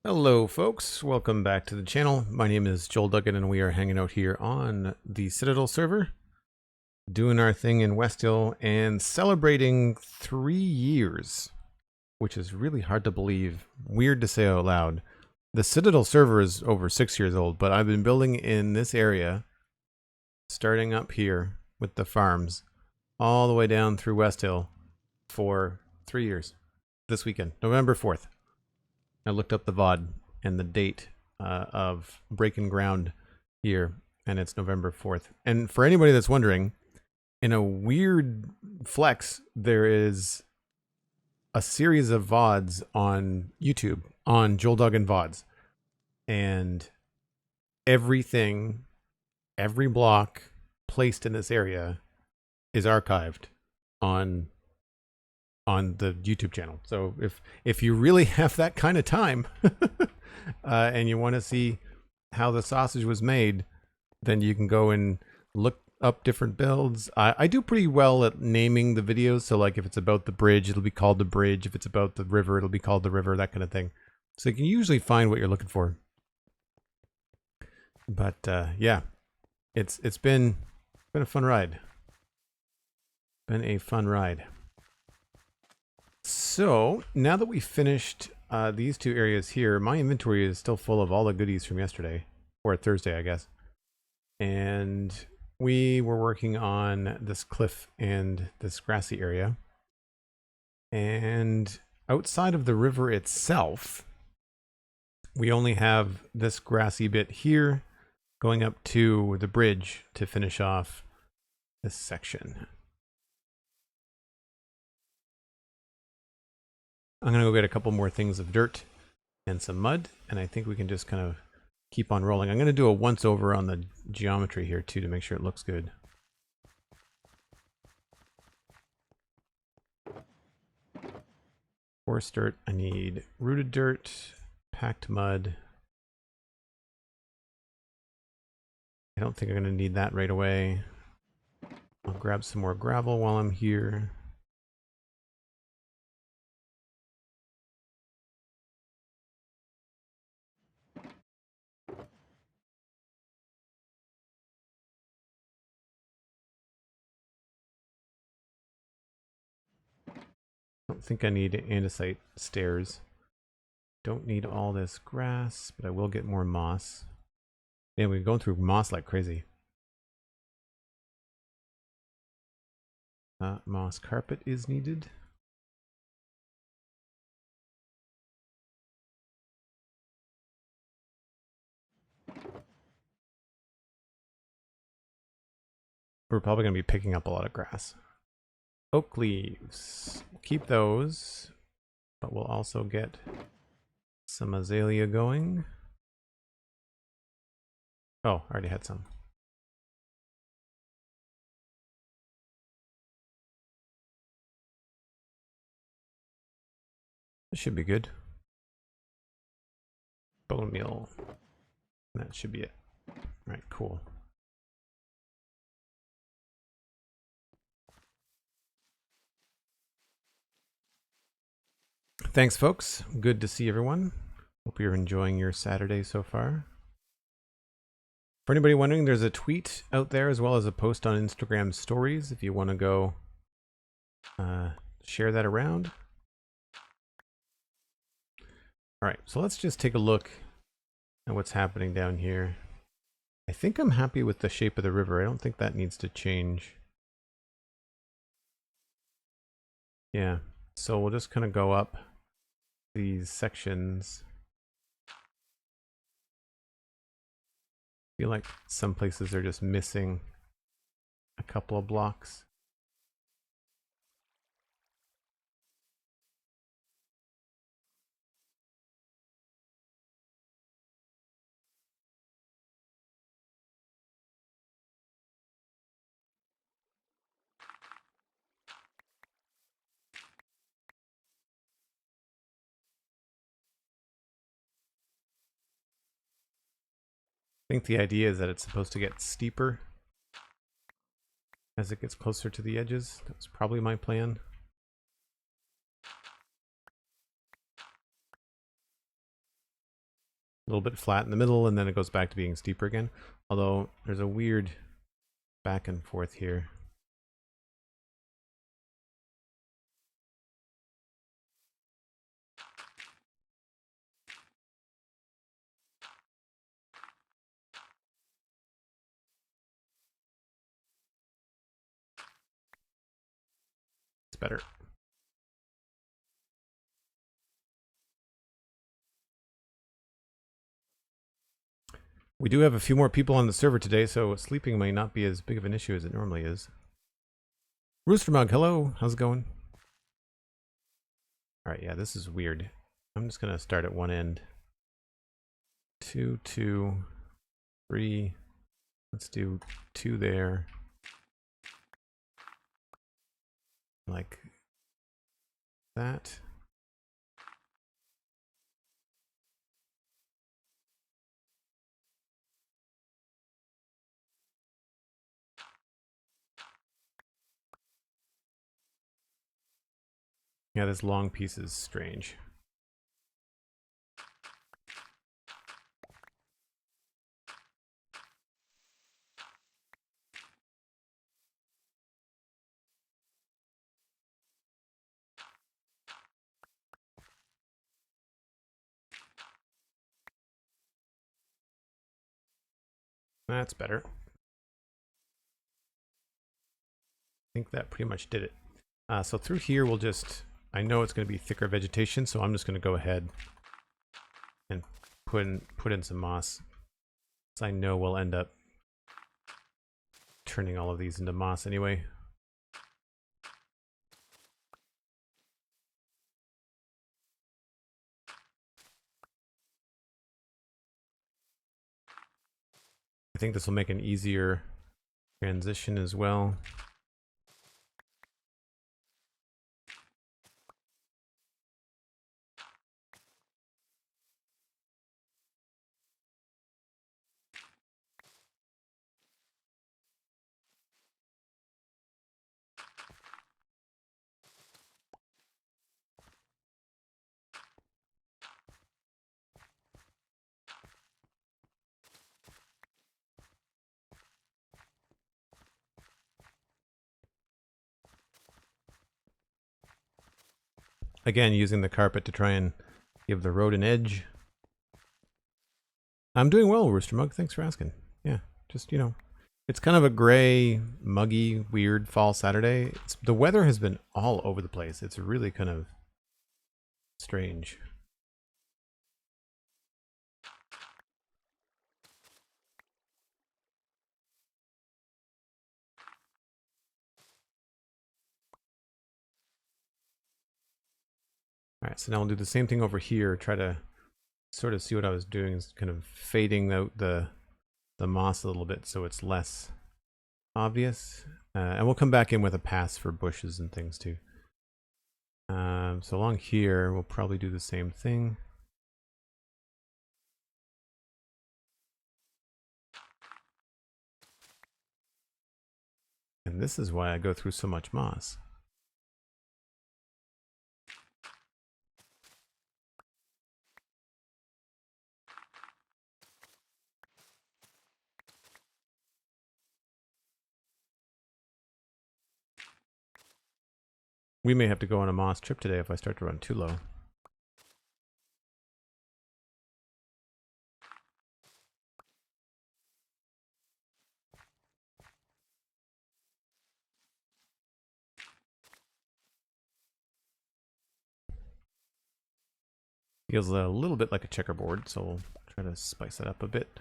Hello folks, welcome back to the channel. My name is Joel Duggan and we are hanging out here on the Citadel server, doing our thing in Westhill and celebrating 3 years, which is really hard to believe, weird to say out loud. The Citadel server is over 6 years old, but I've been building in this area, starting up here with the farms, all the way down through Westhill for 3 years. This weekend, November 4th. I looked up the VOD and the date of breaking ground here, and it's November 4th. And for anybody that's wondering, in a weird flex, there is a series of VODs on YouTube, on Joel Duggan VODs. And everything, every block placed in this area is archived on the YouTube channel. So if you really have that kind of time and you want to see how the sausage was made, then you can go and look up different builds. I do pretty well at naming the videos. So like if it's about the bridge, it'll be called the bridge. If it's about the river, it'll be called the river, that kind of thing. So you can usually find what you're looking for. But yeah, it's been a fun ride. Been a fun ride. So now that we finished these two areas here, my inventory is still full of all the goodies from yesterday, or Thursday, I guess. And we were working on this cliff and this grassy area. And outside of the river itself, we only have this grassy bit here going up to the bridge to finish off this section. I'm going to go get a couple more things of dirt and some mud, and I think we can just kind of keep on rolling. I'm going to do a once over on the geometry here too to make sure it looks good. Coarse dirt, I need rooted dirt, packed mud. I don't think I'm going to need that right away. I'll grab some more gravel while I'm here. I don't think I need andesite stairs. Don't need all this grass, but I will get more moss. Yeah, we're going through moss like crazy. Moss carpet is needed. We're probably going to be picking up a lot of grass. Oak leaves. We'll keep those, but we'll also get some azalea going. Oh, I already had some. This should be good. Bone meal. That should be it. All right, cool. Thanks, folks. Good to see everyone. Hope you're enjoying your Saturday so far. For anybody wondering, there's a tweet out there as well as a post on Instagram stories if you want to go share that around. All right, so let's just take a look at what's happening down here. I think I'm happy with the shape of the river. I don't think that needs to change. Yeah, so we'll just kind of go up these sections. I feel like some places are just missing a couple of blocks. I think the idea is that it's supposed to get steeper as it gets closer to the edges. That's probably my plan. little bit flat in the middle, and then it goes back to being steeper again. Although there's a weird back and forth here. It's better. We do have a few more people on the server today, so sleeping might not be as big of an issue as it normally is. Rooster Mug, hello. How's it going? Alright, yeah, this is weird. I'm just going to start at one end. 2, 2, 3. Let's do 2 there. Like that. Yeah, this long piece is strange. That's better. I think that pretty much did it. So through here we'll just, I know it's going to be thicker vegetation, so I'm just going to go ahead and put in some moss. So I know we'll end up turning all of these into moss anyway. I think this will make an easier transition as well. Again, using the carpet to try and give the road an edge. I'm doing well, Rooster Mug. Thanks for asking. Yeah, just, you know, it's kind of a gray, muggy, weird fall Saturday. The weather has been all over the place. It's really kind of strange. All right, so now we'll do the same thing over here. Try to sort of see what I was doing is kind of fading out the moss a little bit so it's less obvious. And we'll come back in with a pass for bushes and things too. So along here, we'll probably do the same thing. And this is why I go through so much moss. We may have to go on a moss trip today if I start to run too low. Feels a little bit like a checkerboard, so we'll try to spice it up a bit.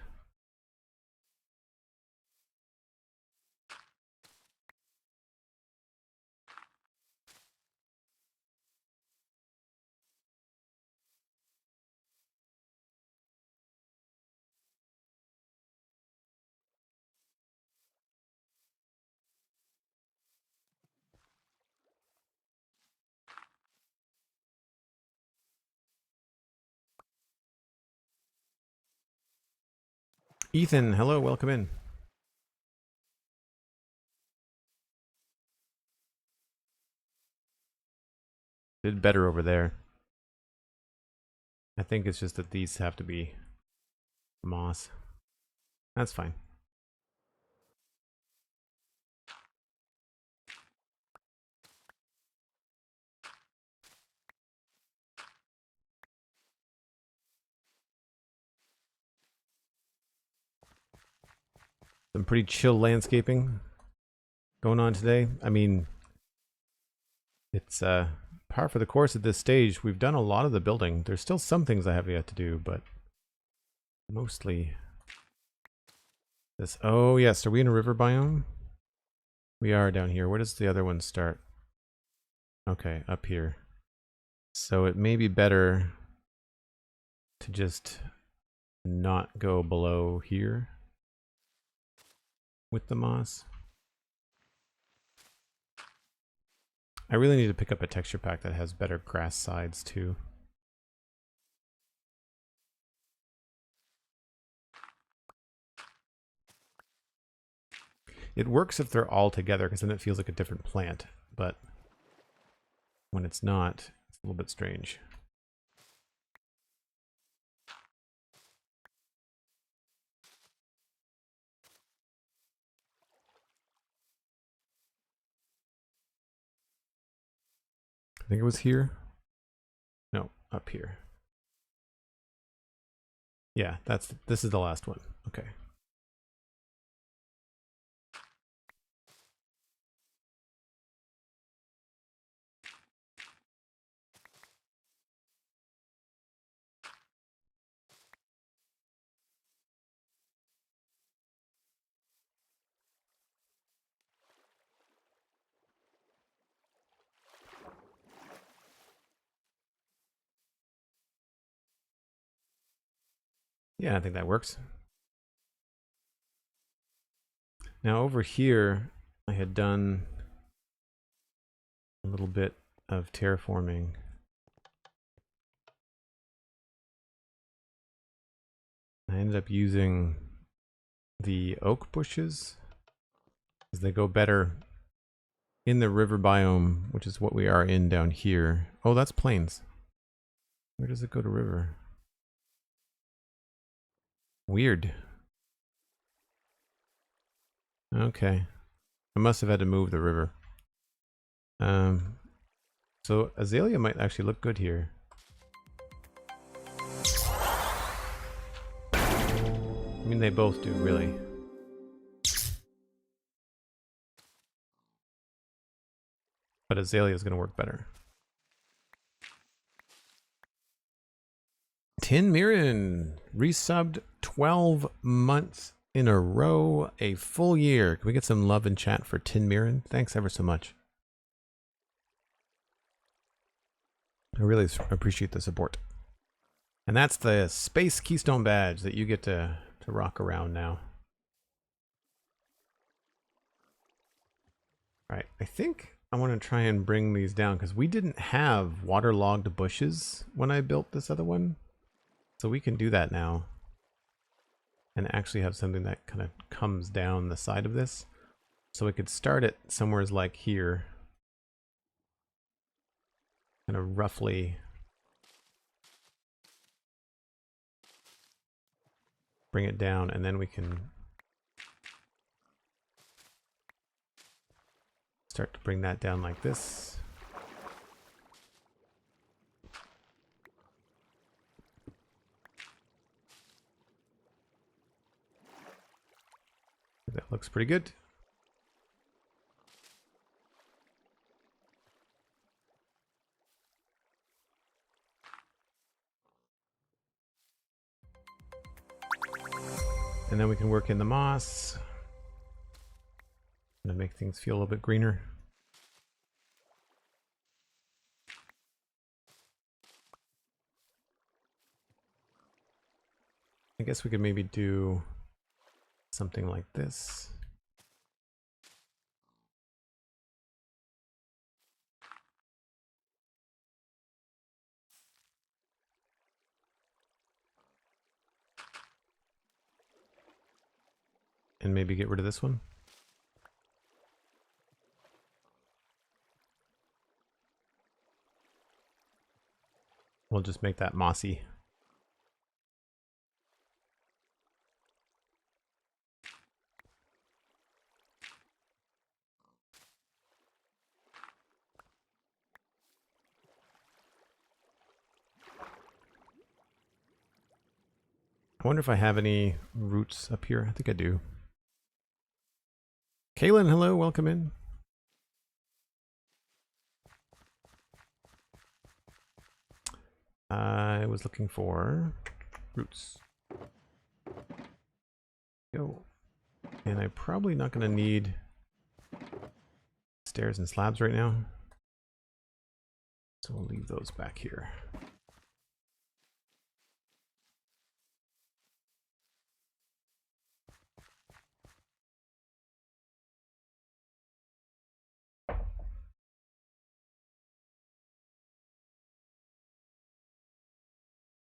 Ethan, hello, welcome in. Did better over there. I think it's just that these have to be moss. That's fine. Some pretty chill landscaping going on today. I mean, it's par for the course at this stage. We've done a lot of the building. There's still some things I have yet to do, but mostly this. Oh yes, are we in a river biome? We are down here. Where does the other one start? Okay, up here. So it may be better to just not go below here with the moss. I really need to pick up a texture pack that has better grass sides too. It works if they're all together because then it feels like a different plant, but when it's not, it's a little bit strange. I think it was here. No, up here. Yeah, this is the last one. Okay. Yeah, I think that works. Now over here, I had done a little bit of terraforming. I ended up using the oak bushes because they go better in the river biome, which is what we are in down here. Oh, that's plains. Where does it go to river? Weird. Okay. I must have had to move the river. So azalea might actually look good here. I mean, they both do, really. But azalea is going to work better. TinMyren resubbed 12 months in a row, a full year. Can we get some love in chat for TinMyren? Thanks ever so much. I really appreciate the support. And that's the Space Keystone badge that you get to rock around now. All right, I think I want to try and bring these down because we didn't have waterlogged bushes when I built this other one. So we can do that now and actually have something that kind of comes down the side of this. So we could start it somewhere like here, kind of roughly bring it down, and then we can start to bring that down like this. That looks pretty good. And then we can work in the moss to make things feel a little bit greener. I guess we could maybe do something like this. And maybe get rid of this one. We'll just make that mossy. I wonder if I have any roots up here. I think I do. Kaylin, hello, welcome in. I was looking for roots. Go. And I'm probably not going to need stairs and slabs right now. So we'll leave those back here.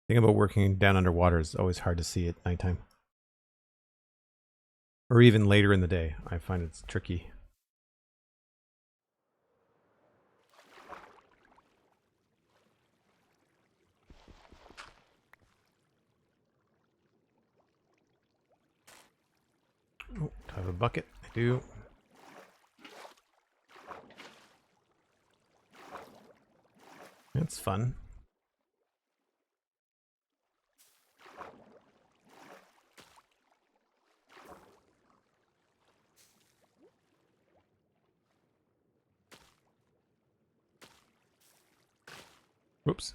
The thing about working down underwater is always hard to see at nighttime. Or even later in the day. I find it's tricky. Oh, do I have a bucket? I do. That's fun. Whoops.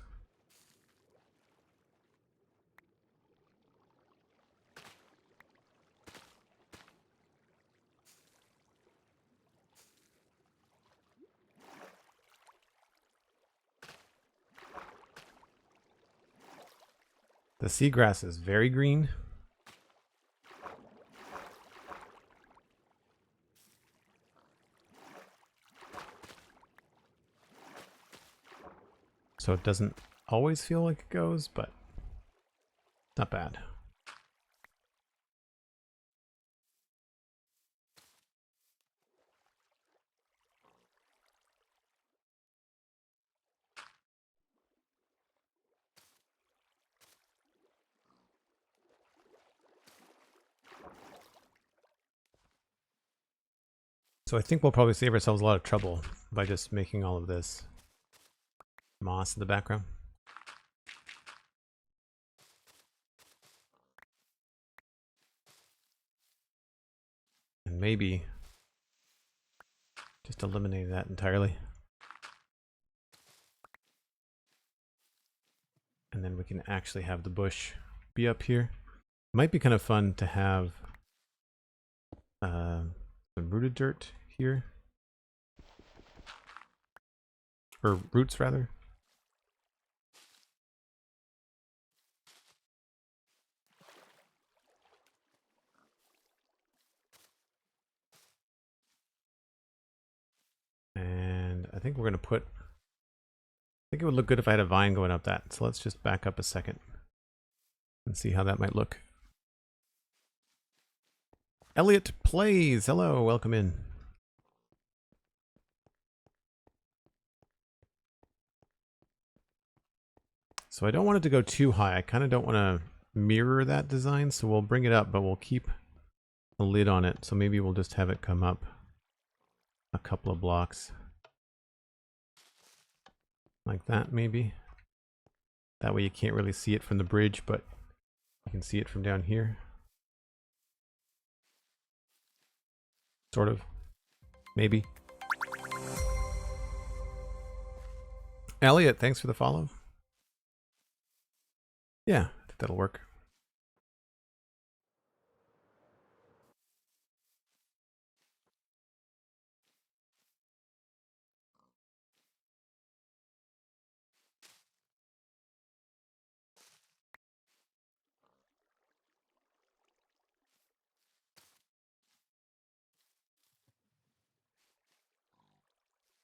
The seagrass is very green. So it doesn't always feel like it goes, but not bad. So I think we'll probably save ourselves a lot of trouble by just making all of this moss in the background. And maybe just eliminate that entirely. And then we can actually have the bush be up here. Might be kind of fun to have some rooted dirt here. Or roots, rather. And I think we're going to put... I think it would look good if I had a vine going up that. So let's just back up a second and see how that might look. Elliot Plays! Hello, welcome in. So I don't want it to go too high. I kind of don't want to mirror that design, so we'll bring it up, but we'll keep a lid on it. So maybe we'll just have it come up a couple of blocks. Like that, maybe. That way you can't really see it from the bridge, but you can see it from down here. Sort of. Maybe. Elliot, thanks for the follow. Yeah, I think that'll work.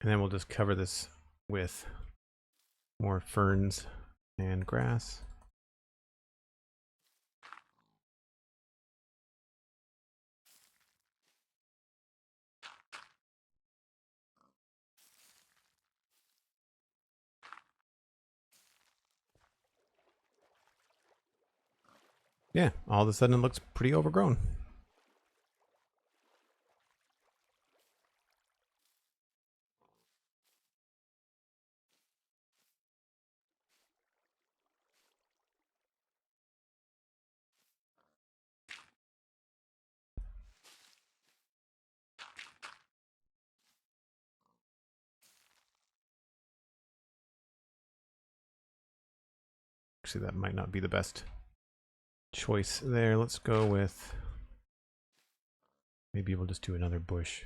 And then we'll just cover this with more ferns and grass. Yeah, all of a sudden it looks pretty overgrown. Actually, that might not be the best choice there. Let's go with, maybe we'll just do another bush.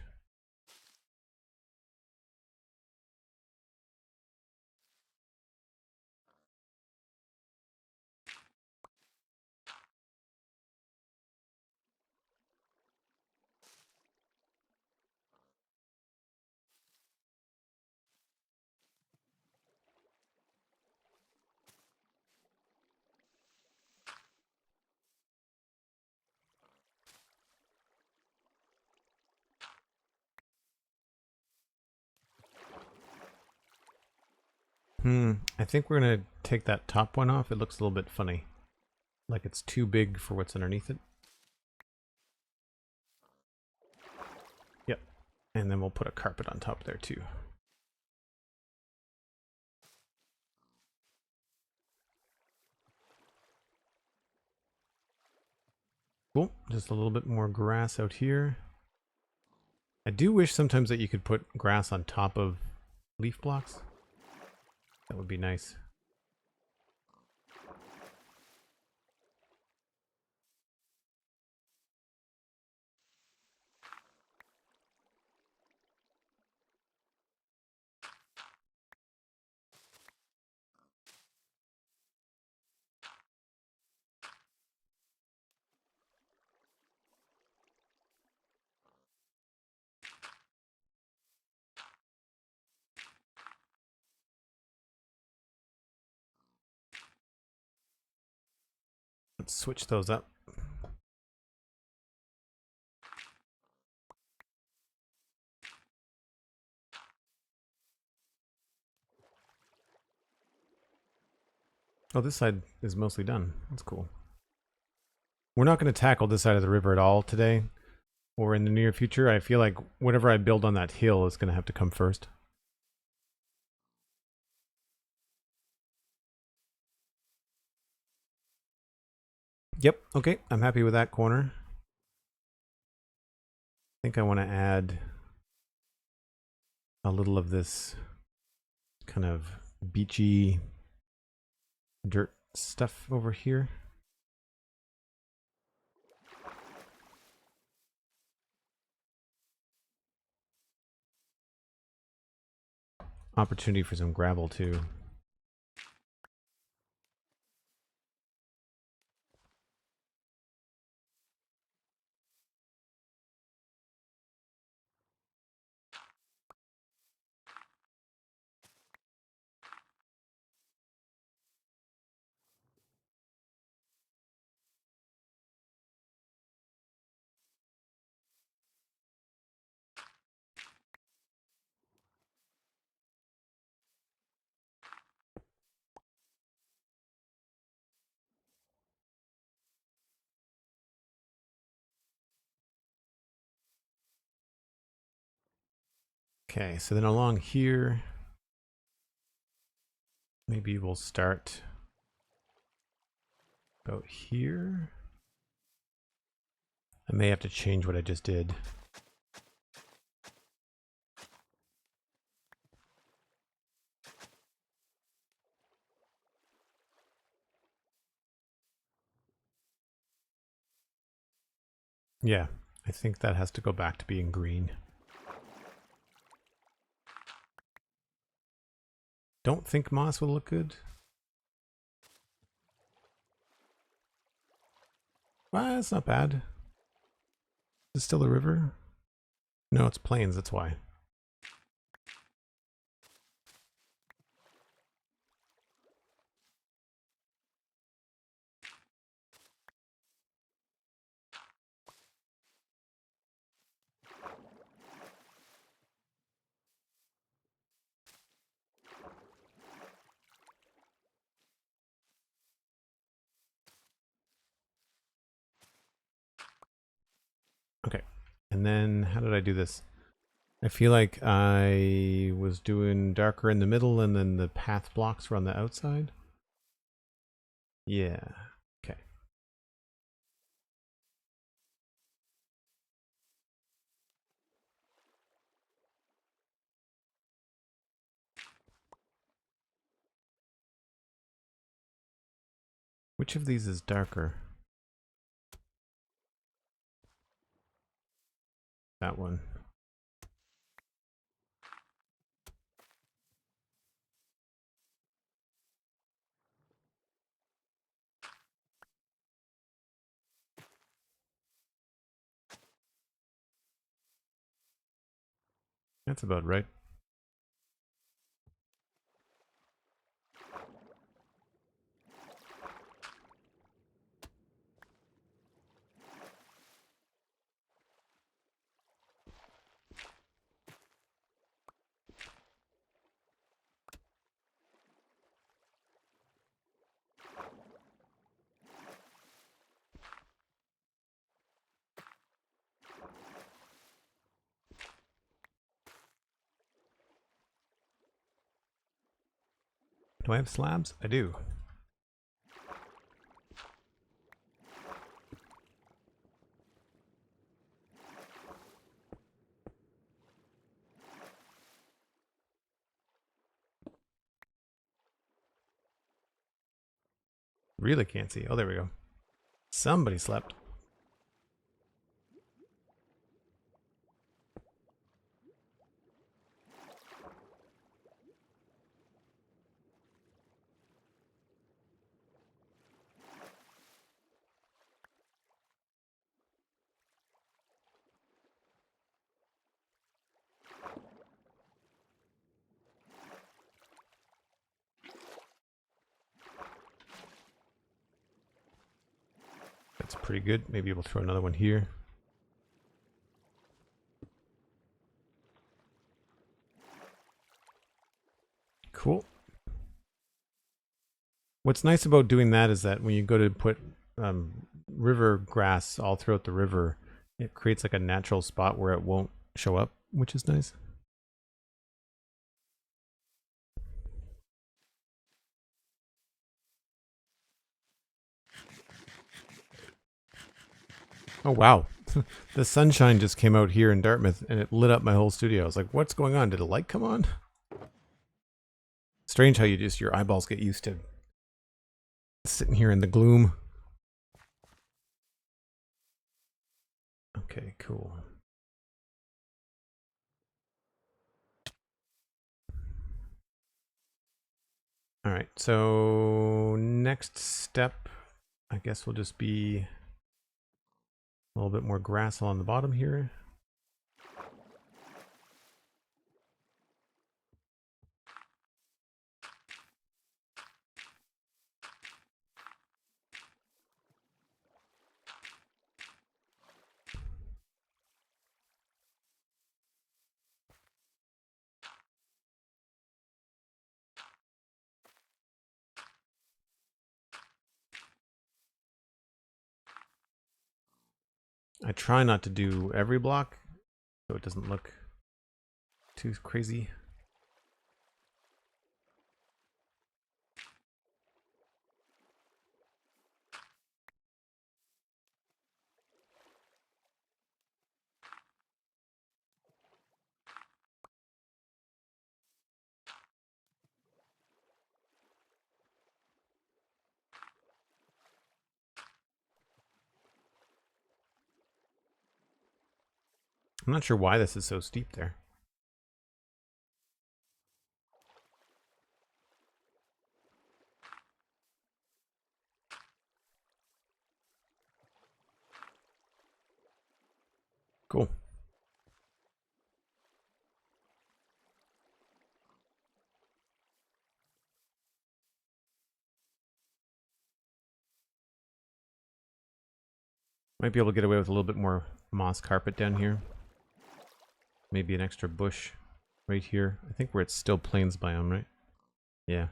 I think we're gonna take that top one off. It looks a little bit funny. Like it's too big for what's underneath it. Yep. And then we'll put a carpet on top there too. Cool. Just a little bit more grass out here. I do wish sometimes that you could put grass on top of leaf blocks. That would be nice. Let's switch those up. Oh, this side is mostly done. That's cool. We're not going to tackle this side of the river at all today or in the near future. I feel like whatever I build on that hill is going to have to come first. Yep, okay, I'm happy with that corner. I think I want to add a little of this kind of beachy dirt stuff over here. Opportunity for some gravel too. Okay, so then along here, maybe we'll start about here. I may have to change what I just did. Yeah, I think that has to go back to being green. Don't think moss will look good. Well, that's not bad. Is it still a river? No, it's plains, that's why. Okay, and then how did I do this? I feel like I was doing darker in the middle and then the path blocks were on the outside. Yeah, okay. Which of these is darker? That one. That's about right. Do I have slabs? I do. Really can't see. Oh, there we go. Somebody slept. That's pretty good. Maybe we'll throw another one here. Cool. What's nice about doing that is that when you go to put river grass all throughout the river, it creates like a natural spot where it won't show up, which is nice. Oh, wow. The sunshine just came out here in Dartmouth and it lit up my whole studio. I was like, what's going on? Did a light come on? Strange how your eyeballs get used to sitting here in the gloom. Okay, cool. All right, so next step, I guess will just be a little bit more grass along the bottom here. I try not to do every block so it doesn't look too crazy. I'm not sure why this is so steep there. Cool. Might be able to get away with a little bit more moss carpet down here. Maybe an extra bush right here. I think where it's still plains biome, right? Yeah.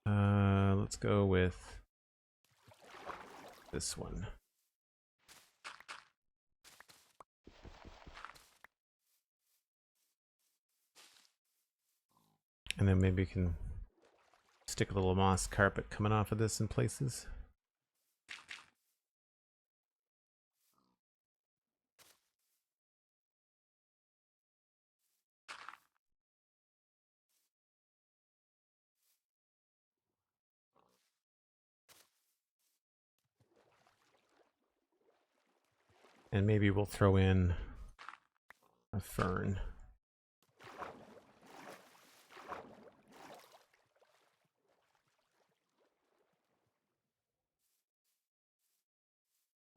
Let's go with this one. And then maybe we can stick a little moss carpet coming off of this in places. And maybe we'll throw in a fern.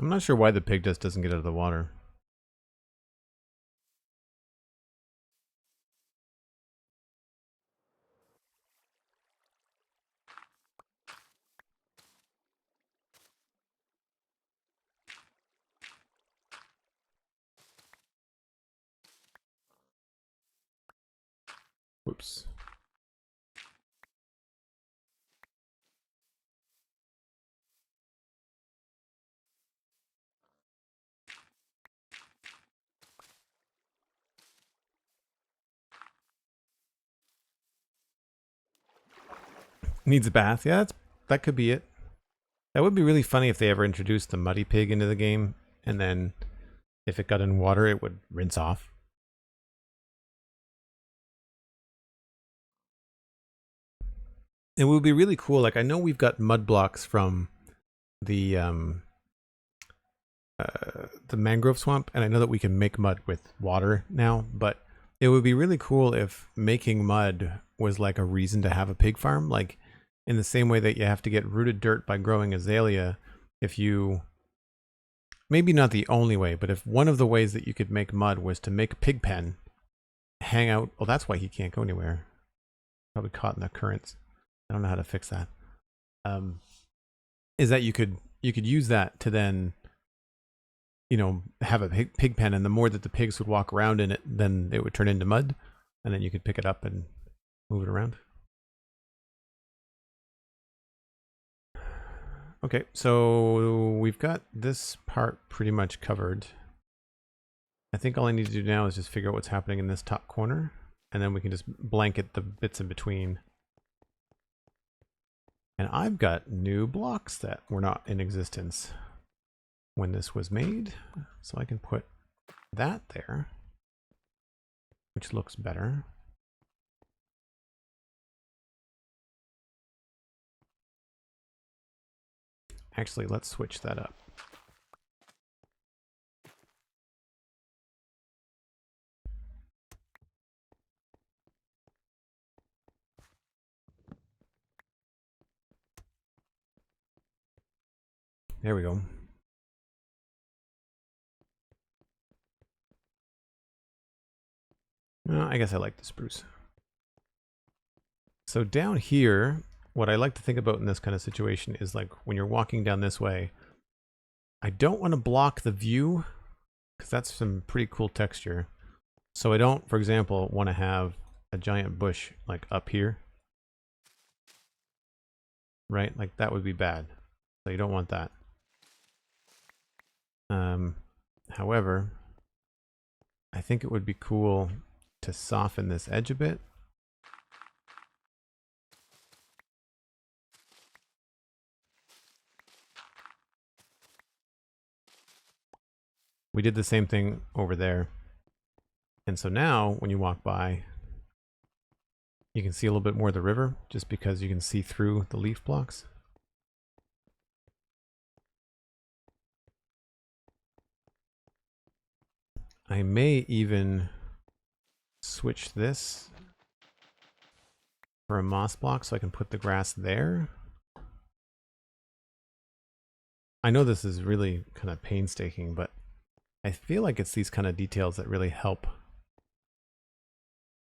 I'm not sure why the pig just doesn't get out of the water. Whoops. Needs a bath. Yeah, that could be it. That would be really funny if they ever introduced the muddy pig into the game, and then if it got in water, it would rinse off. It would be really cool. Like, I know we've got mud blocks from the mangrove swamp, and I know that we can make mud with water now, but it would be really cool if making mud was like a reason to have a pig farm. Like, in the same way that you have to get rooted dirt by growing azalea, if you, maybe not the only way, but if one of the ways that you could make mud was to make a pig pen, hang out, well, that's why he can't go anywhere. Probably caught in the currents. I don't know how to fix that. Is that you could use that to then, you know, have a pig pen, and the more that the pigs would walk around in it, then it would turn into mud, and then you could pick it up and move it around. Okay, so we've got this part pretty much covered. I think all I need to do now is just figure out what's happening in this top corner, and then we can just blanket the bits in between. And I've got new blocks that were not in existence when this was made, so I can put that there, which looks better. Actually, let's switch that up. There we go. Well, I guess I like the spruce. So down here, what I like to think about in this kind of situation is, like, when you're walking down this way, I don't want to block the view because that's some pretty cool texture. So I don't, for example, want to have a giant bush like up here. Right? Like, that would be bad. So you don't want that. However, I think it would be cool to soften this edge a bit. We did the same thing over there. And so now when you walk by, you can see a little bit more of the river just because you can see through the leaf blocks. I may even switch this for a moss block so I can put the grass there. I know this is really kind of painstaking, but I feel like it's these kind of details that really help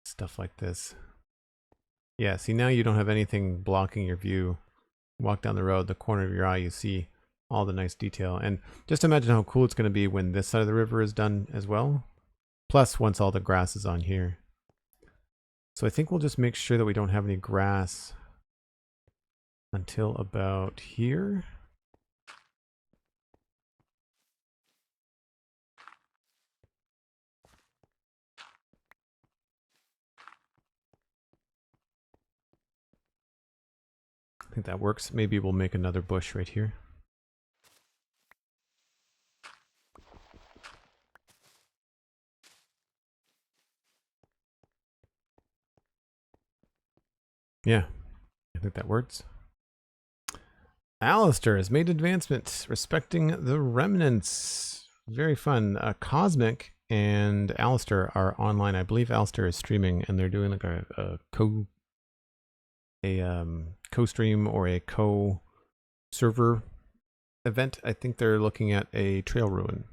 stuff like this. Yeah, see, now you don't have anything blocking your view. Walk down the road, the corner of your eye, you see all the nice detail. And just imagine how cool it's going to be when this side of the river is done as well. Plus, once all the grass is on here. So I think we'll just make sure that we don't have any grass until about here. I think that works. Maybe we'll make another bush right here. Yeah, I think that works. Alistair has made advancements respecting the remnants. Very fun. Cosmic and Alistair are online. I believe Alistair is streaming, and they're doing like a co-stream or a co-server event. I think they're looking at a trail ruin.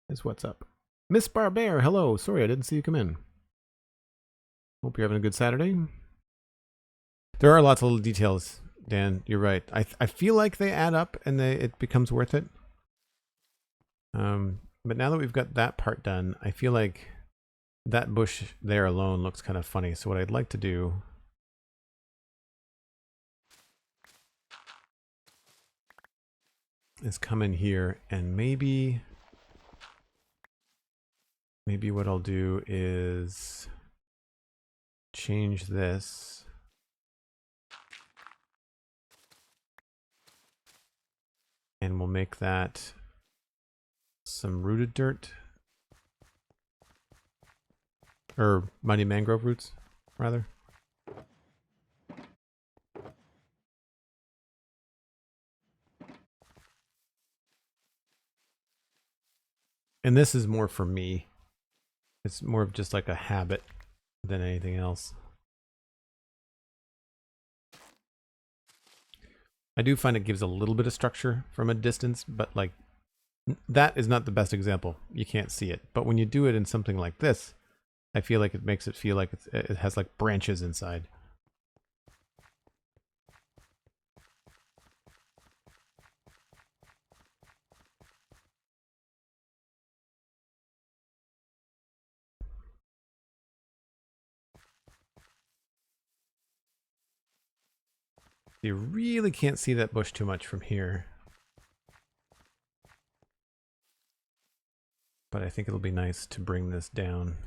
Is what's up. Miss Barbare, hello. Sorry, I didn't see you come in. Hope you're having a good Saturday. There are lots of little details, Dan. You're right. I feel like they add up and it becomes worth it. But now that we've got that part done, I feel like that bush there alone looks kind of funny. So what I'd like to do is come in here and maybe what I'll do is change this. And we'll make that some rooted dirt. Or mighty mangrove roots, rather. And this is more for me. It's more of just like a habit than anything else. I do find it gives a little bit of structure from a distance, but like that is not the best example. You can't see it. But when you do it in something like this, I feel like it makes it feel like it has like branches inside. You really can't see that bush too much from here. But I think it'll be nice to bring this down.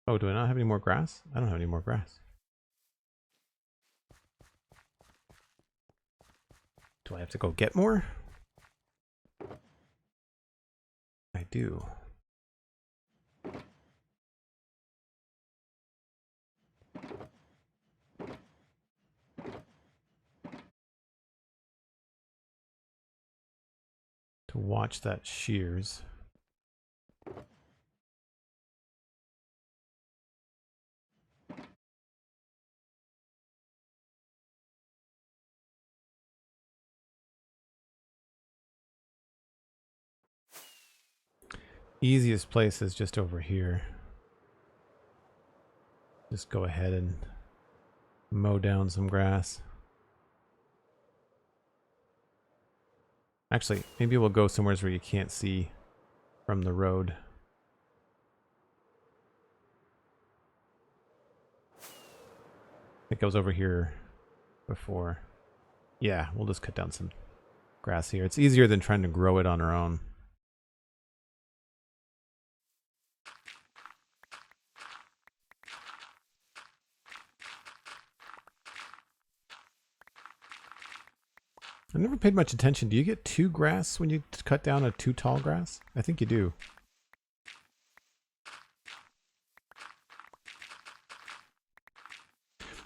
Oh, do I not have any more grass? I don't have any more grass. Do I have to go get more? I do. To watch that shears. Easiest place is just over here. Just go ahead and mow down some grass. Actually, maybe we'll go somewhere where you can't see from the road. I think I was over here before. Yeah, we'll just cut down some grass here. It's easier than trying to grow it on our own. I never paid much attention. Do you get 2 grass when you cut down a 2 tall grass? I think you do.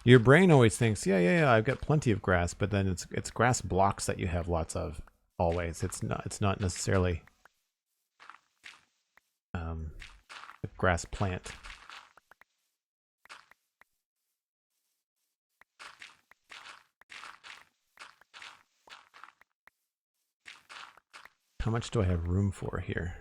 Your brain always thinks, yeah, I've got plenty of grass, but then it's grass blocks that you have lots of always. It's not necessarily a grass plant. How much do I have room for here?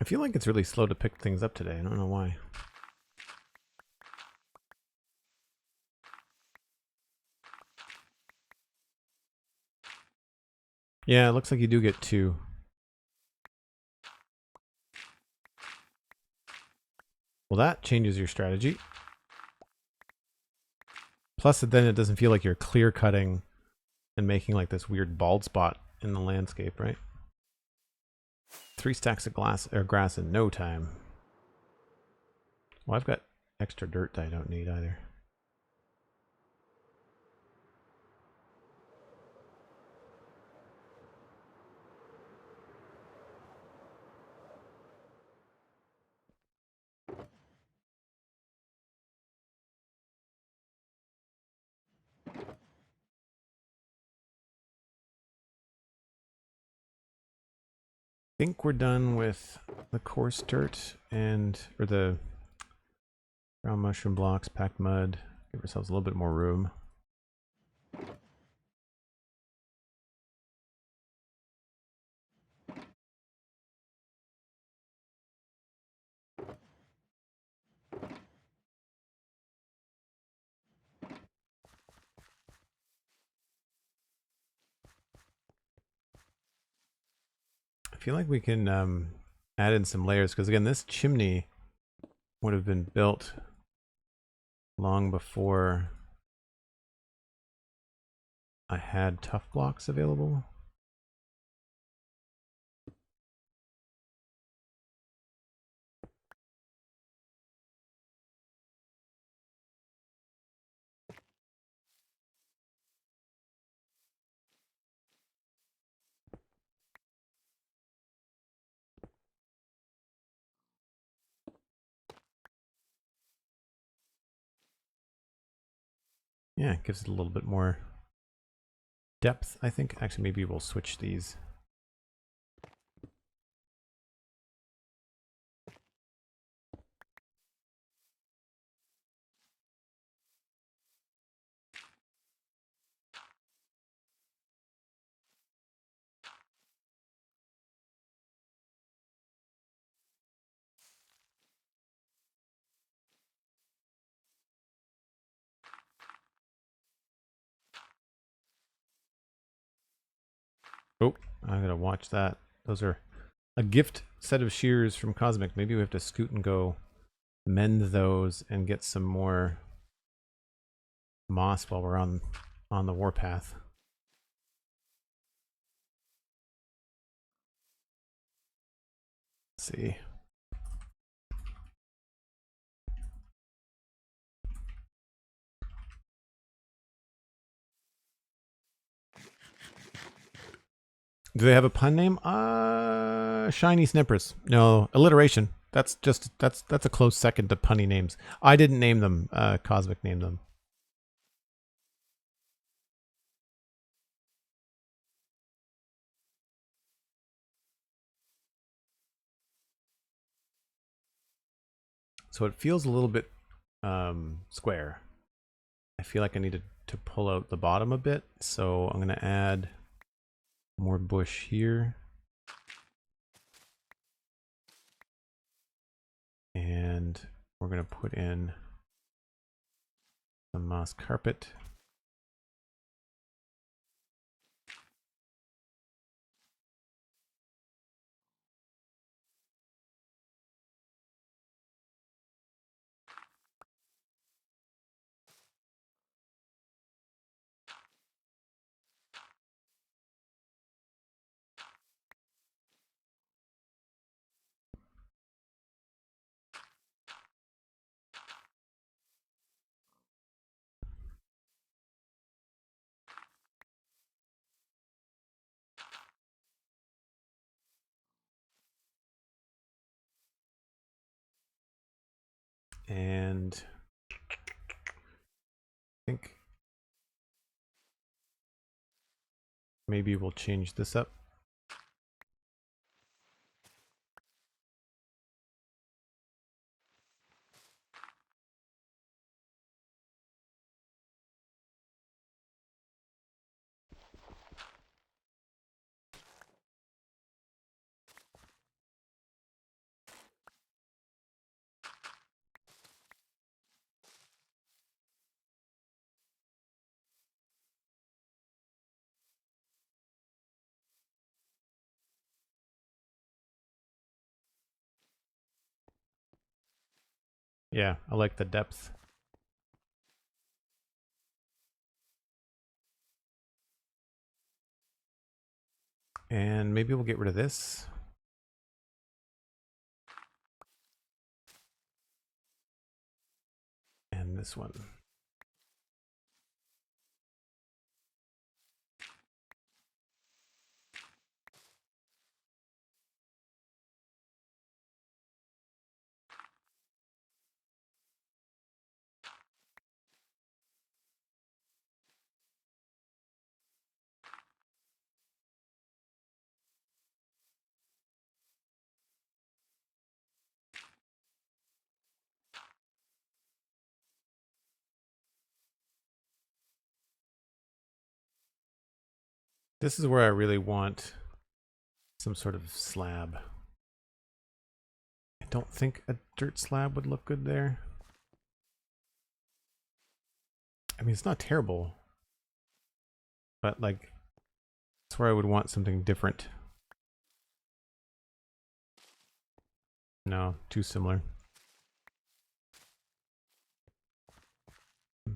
I feel like it's really slow to pick things up today. I don't know why. Yeah, it looks like you do get 2. Well, that changes your strategy. Plus, then it doesn't feel like you're clear cutting and making like this weird bald spot in the landscape, right? 3 stacks of grass in no time. Well, I've got extra dirt that I don't need either. I think we're done with the coarse dirt or the brown mushroom blocks, packed mud. Give ourselves a little bit more room. I feel like we can add in some layers because again, this chimney would have been built long before I had tough blocks available. Yeah, it gives it a little bit more depth, I think. Actually, maybe we'll switch these. Oh, I'm gonna watch that. Those are a gift set of shears from Cosmic. Maybe we have to scoot and go mend those and get some more moss while we're on the warpath. Let's see. Do they have a pun name? Shiny Snippers. No, alliteration. That's a close second to punny names. I didn't name them. Cosmic named them. So it feels a little bit square. I feel like I needed to pull out the bottom a bit, so I'm gonna add more bush here. And we're gonna put in some moss carpet. And I think maybe we'll change this up. Yeah, I like the depth. And maybe we'll get rid of this. And this one. This is where I really want some sort of slab. I don't think a dirt slab would look good there. I mean, it's not terrible, but like, that's where I would want something different. No, too similar.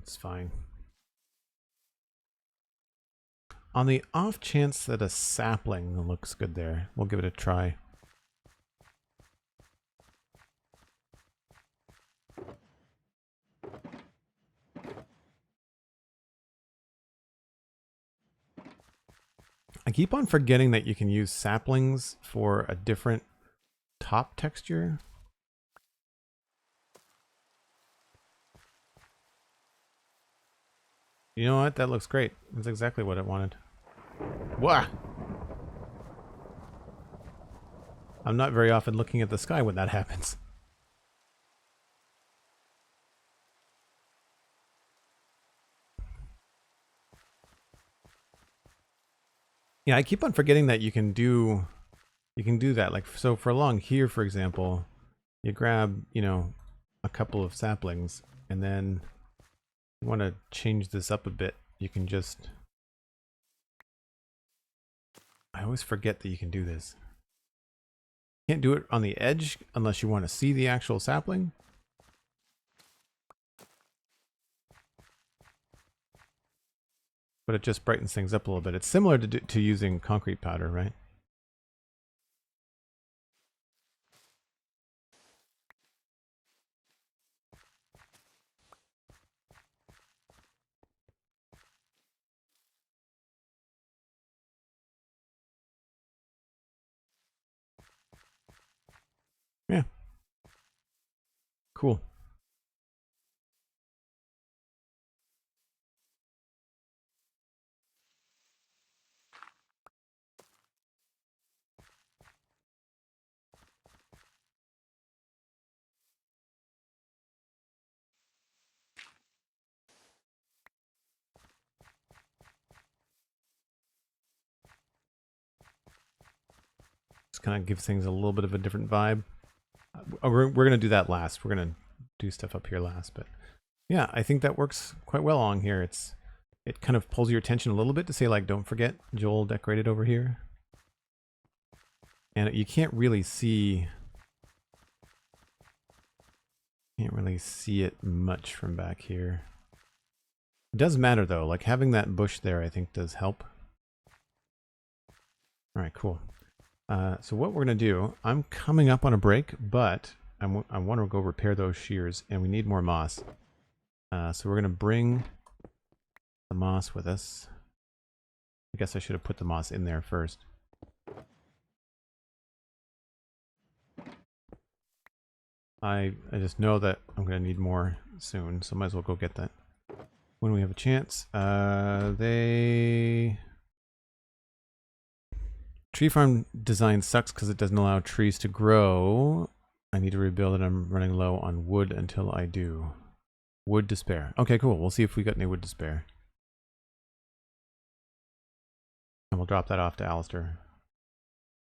It's fine. On the off chance that a sapling looks good there, we'll give it a try. I keep on forgetting that you can use saplings for a different top texture. You know what? That looks great. That's exactly what I wanted. Wah! I'm not very often looking at the sky when that happens. Yeah, I keep on forgetting that you can do that. Like, so for along here, for example, you grab, you know, a couple of saplings, and then you want to change this up a bit. You can just, I always forget that you can do this. Can't do it on the edge unless you want to see the actual sapling. But it just brightens things up a little bit. It's similar to using concrete powder, right? Yeah. Cool. Just kind of gives things a little bit of a different vibe. We're going to do that last. We're going to do stuff up here last, but yeah, I think that works quite well along here. It kind of pulls your attention a little bit to say, like, don't forget Joel decorated over here. And you can't really see it much from back here. It does matter though, like having that bush there I think does help. Alright, cool. So what we're going to do, I'm coming up on a break, but I want to go repair those shears, and we need more moss. So we're going to bring the moss with us. I guess I should have put the moss in there first. I just know that I'm going to need more soon, so might as well go get that when we have a chance. Tree farm design sucks because it doesn't allow trees to grow. I need to rebuild it. I'm running low on wood until I do. Wood to spare. Okay, cool. We'll see if we got any wood to spare. And we'll drop that off to Alistair.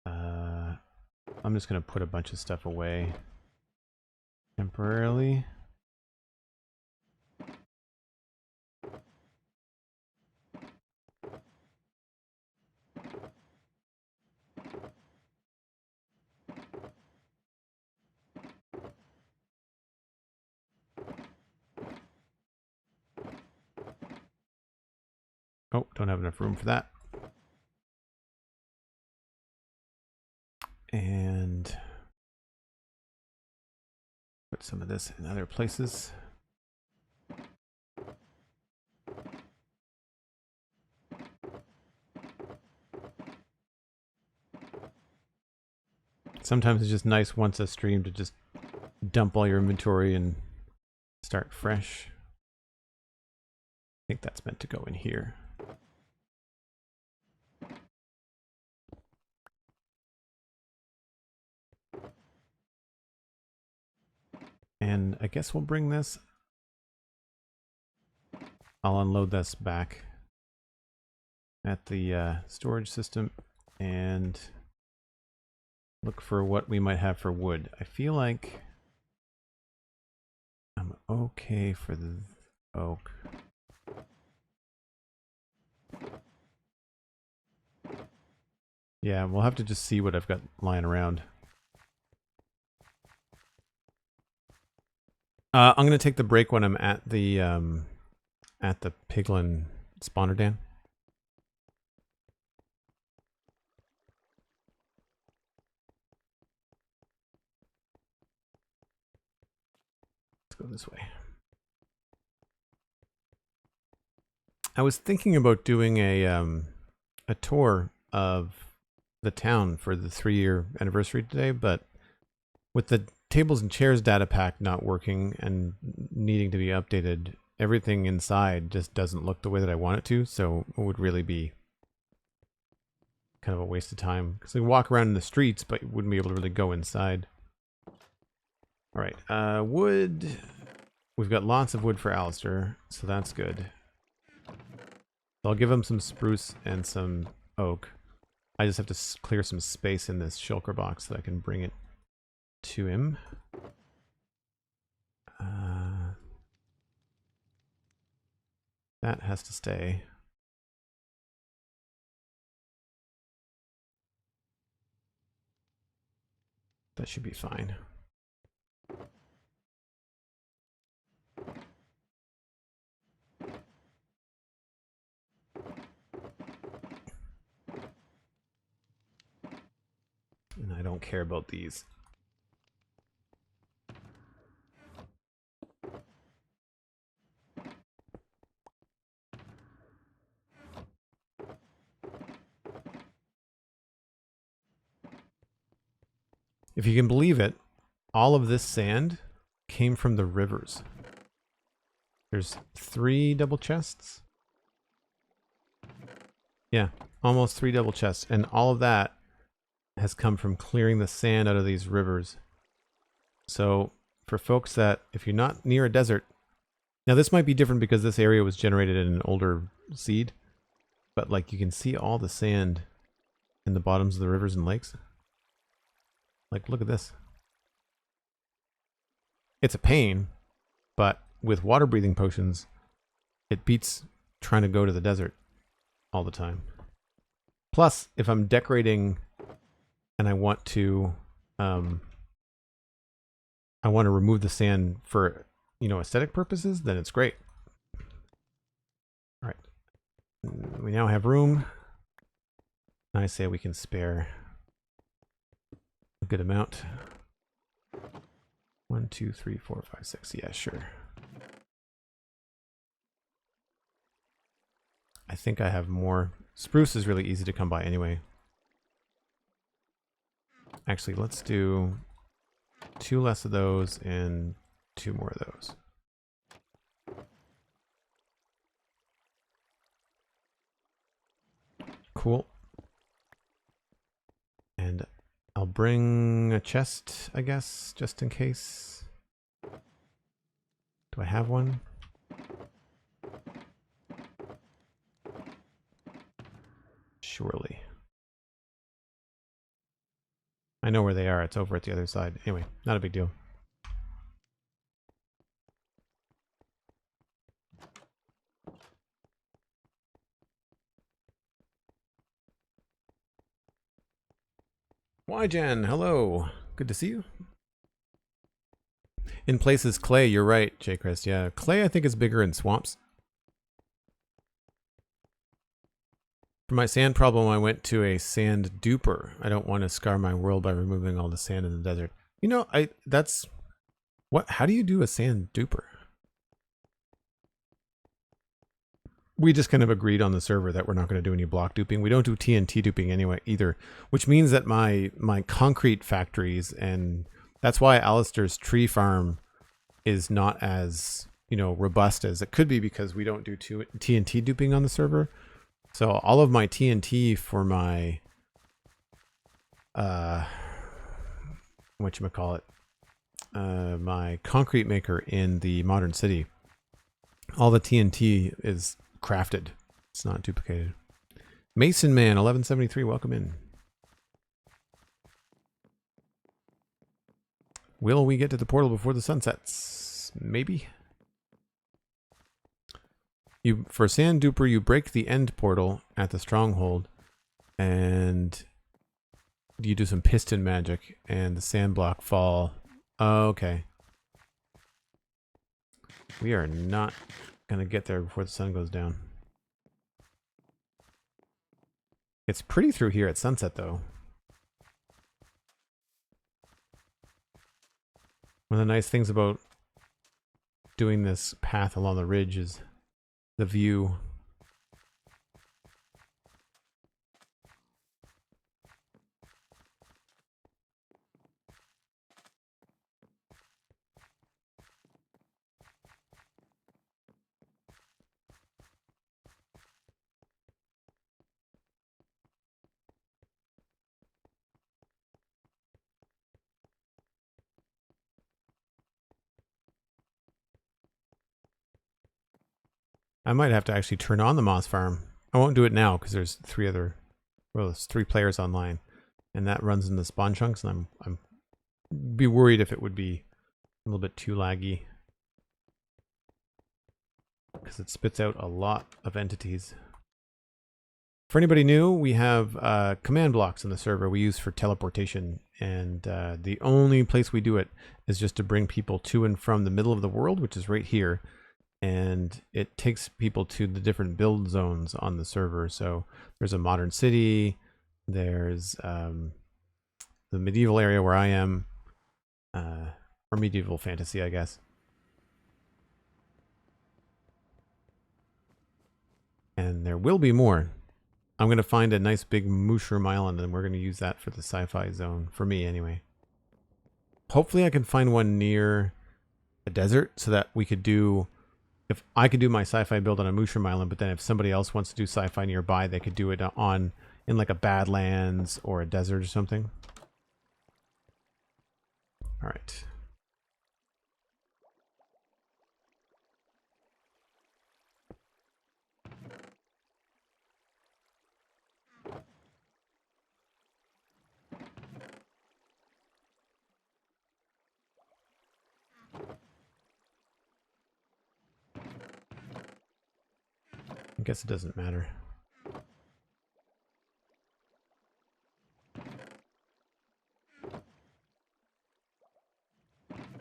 I'm just going to put a bunch of stuff away temporarily. Oh, don't have enough room for that. And put some of this in other places. Sometimes it's just nice once a stream to just dump all your inventory and start fresh. I think that's meant to go in here. And I guess we'll bring this. I'll unload this back at the storage system and look for what we might have for wood. I feel like I'm okay for the oak. Yeah, we'll have to just see what I've got lying around. I'm going to take the break when I'm at the piglin spawner, Dan. Let's go this way. I was thinking about doing a tour of the town for the 3-year anniversary today, but with the tables and chairs data pack not working and needing to be updated, everything inside just doesn't look the way that I want it to, so it would really be kind of a waste of time. Because we walk around in the streets, but you wouldn't be able to really go inside. Alright, wood. We've got lots of wood for Alistair, so that's good. So I'll give him some spruce and some oak. I just have to clear some space in this shulker box so that I can bring it to him. That has to stay. That should be fine. And I don't care about these. If you can believe it, all of this sand came from the rivers. There's 3 double chests. Yeah, almost 3 double chests. And all of that has come from clearing the sand out of these rivers. So for folks that, if you're not near a desert, now this might be different because this area was generated in an older seed, but like you can see all the sand in the bottoms of the rivers and lakes. Like, look at this. It's a pain, but with water breathing potions, it beats trying to go to the desert all the time. Plus, if I'm decorating and I want to remove the sand for, you know, aesthetic purposes, then it's great. All right. We now have room. I say we can spare a good amount. 1, 2, 3, 4, 5, 6. Yeah, sure. I think I have more. Spruce is really easy to come by anyway. Actually, let's do 2 less of those and 2 more of those. Cool. And I'll bring a chest, I guess, just in case. Do I have one? Surely. I know where they are. It's over at the other side. Anyway, not a big deal. Why, Jen? Hello. Good to see you. In places, clay. You're right, JPrice. Yeah, clay I think is bigger in swamps. For my sand problem, I went to a sand duper. I don't want to scar my world by removing all the sand in the desert. You know, how do you do a sand duper? We just kind of agreed on the server that we're not going to do any block duping. We don't do TNT duping anyway either, which means that my concrete factories, and that's why Alistair's tree farm is not as, you know, robust as it could be, because we don't do TNT duping on the server. So all of my TNT for my my concrete maker in the modern city, all the TNT is crafted. It's not duplicated. Mason Man 1173, welcome in. Will we get to the portal before the sun sets? Maybe. For Sand Duper, you break the end portal at the stronghold, and you do some piston magic, and the sand block fall. Oh, okay. We are not gonna get there before the sun goes down. It's pretty through here at sunset, though. One of the nice things about doing this path along the ridge is the view. I might have to actually turn on the moss farm. I won't do it now because there's there's 3 players online, and that runs in the spawn chunks, and I'm be worried if it would be a little bit too laggy because it spits out a lot of entities. For anybody new, we have command blocks in the server we use for teleportation, and the only place we do it is just to bring people to and from the middle of the world, which is right here. And it takes people to the different build zones on the server. So there's a modern city, there's the medieval area where I am, or medieval fantasy, I guess. And there will be more. I'm going to find a nice big mushroom island, and we're going to use that for the sci-fi zone, for me anyway. Hopefully I can find one near a desert so that we could do... If I could do my sci-fi build on a mushroom island, but then if somebody else wants to do sci-fi nearby, they could do it in like a Badlands or a desert or something. All right. I guess it doesn't matter.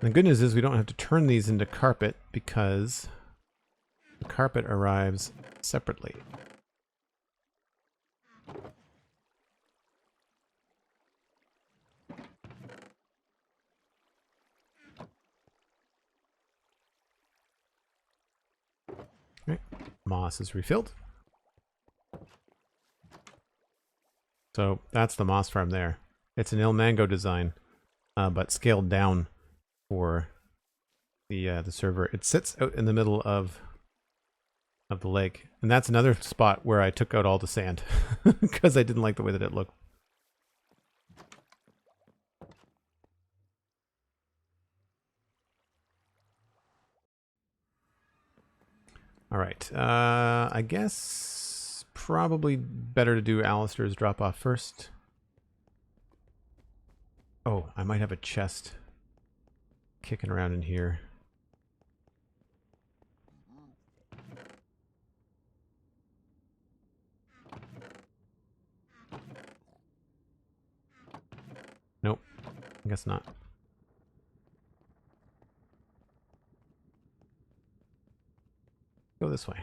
The good news is we don't have to turn these into carpet because the carpet arrives separately. Right. Moss is refilled. So that's the moss farm there. It's an Il Mango design, but scaled down for the server. It sits out in the middle of the lake, and that's another spot where I took out all the sand because I didn't like the way that it looked. All right, I guess probably better to do Alistair's drop off first. Oh, I might have a chest kicking around in here. Nope, I guess not. Go this way.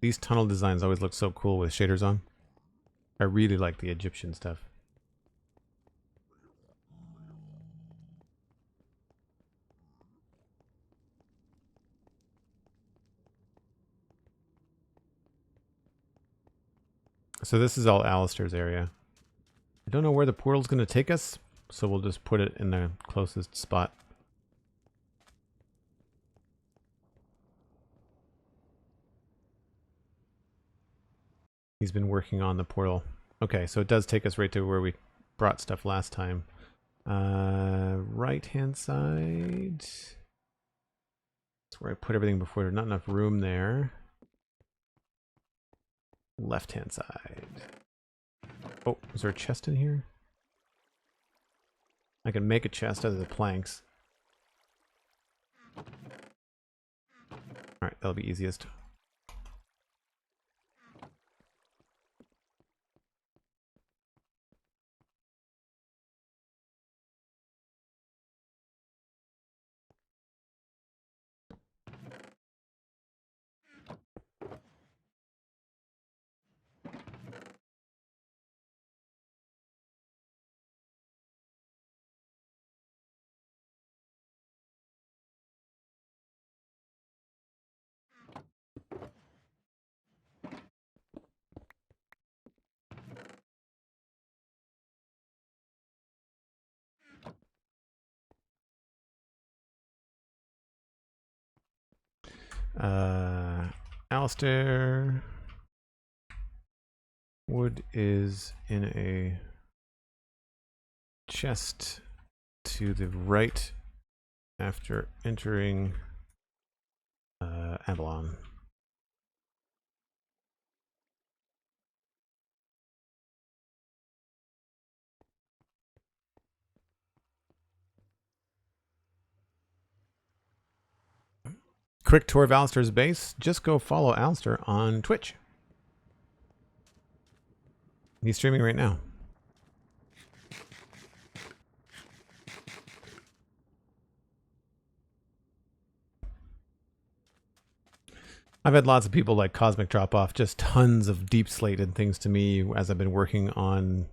These tunnel designs always look so cool with shaders on. I really like the Egyptian stuff. So this is all Alistair's area. I don't know where the portal's going to take us, so we'll just put it in the closest spot. He's been working on the portal. Okay, so it does take us right to where we brought stuff last time. Right-hand side. That's where I put everything before. There's not enough room there. Left-hand side. Oh, is there a chest in here? I can make a chest out of the planks. Alright, that'll be easiest. Alistair. Wood is in a chest to the right after entering Avalon. Quick tour of Alistair's base. Just go follow Alistair on Twitch. He's streaming right now. I've had lots of people like Cosmic drop off just tons of deep slate and things to me as I've been working on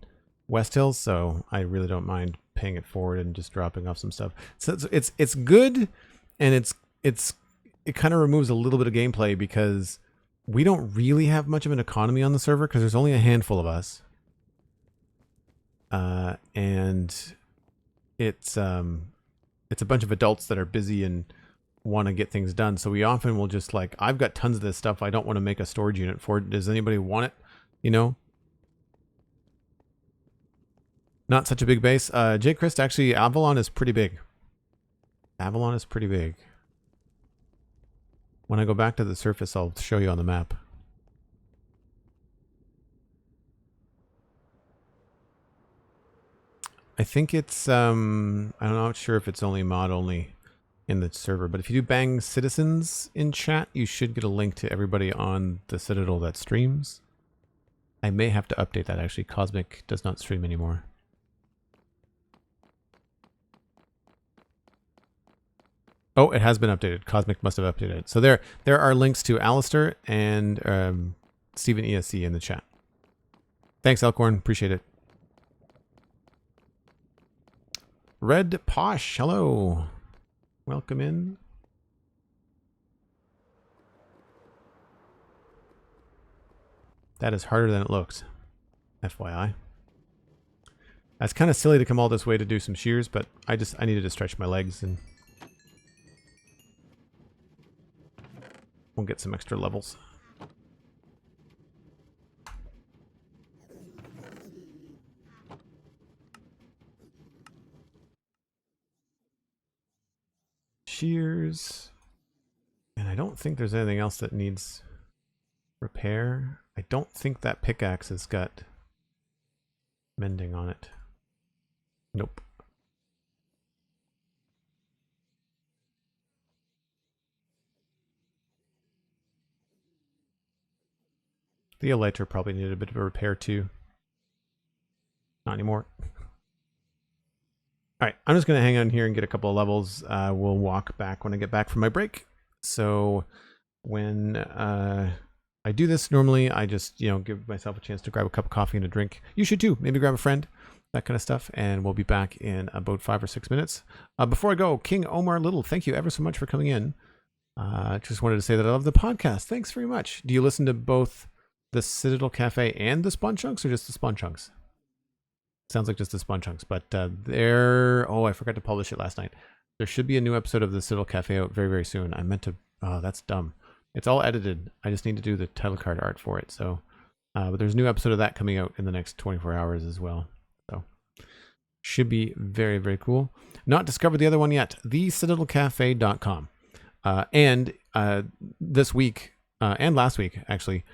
Westhill, so I really don't mind paying it forward and just dropping off some stuff. So it's good, and it kind of removes a little bit of gameplay because we don't really have much of an economy on the server because there's only a handful of us, and it's a bunch of adults that are busy and want to get things done. So we often will just like, I've got tons of this stuff I don't want to make a storage unit for. Does anybody want it? You know? Not such a big base. J. Christ, actually, Avalon is pretty big. Avalon is pretty big. When I go back to the surface, I'll show you on the map. I think it's, I'm not sure if it's only mod only in the server, but if you do bang citizens in chat, you should get a link to everybody on the Citadel that streams. I may have to update that actually. Cosmic does not stream anymore. Oh, it has been updated. Cosmic must have updated it. So there are links to Alistair and Stephen ESC in the chat. Thanks, Elkhorn. Appreciate it. Red Posh, hello. Welcome in. That is harder than it looks. FYI. That's kind of silly to come all this way to do some shears, but I needed to stretch my legs and we'll get some extra levels. Shears. And I don't think there's anything else that needs repair. I don't think that pickaxe has got mending on it. Nope. The elytra probably needed a bit of a repair too. Not anymore. Alright, I'm just going to hang on here and get a couple of levels. We'll walk back when I get back from my break. So when I I do this normally. I just, give myself a chance to grab a cup of coffee and a drink. You should too. Maybe grab a friend, that kind of stuff. And we'll be back in about 5 or 6 minutes. Before I go, King Omar Little, thank you ever so much for coming in. Just wanted to say that I love the podcast. Thanks very much. Do you listen to both the Citadel Cafe and the Spawn Chunks, or just the Spawn Chunks? Sounds like just the Spawn Chunks. But I forgot to publish it last night. There should be a new episode of the Citadel Cafe out very, very soon. I meant to. Oh, that's dumb. It's all edited. I just need to do the title card art for it. So, but there's a new episode of that coming out in the next 24 hours as well. So, should be very, very cool. Not discovered the other one yet. TheCitadelCafe.com. And this week and last week, actually,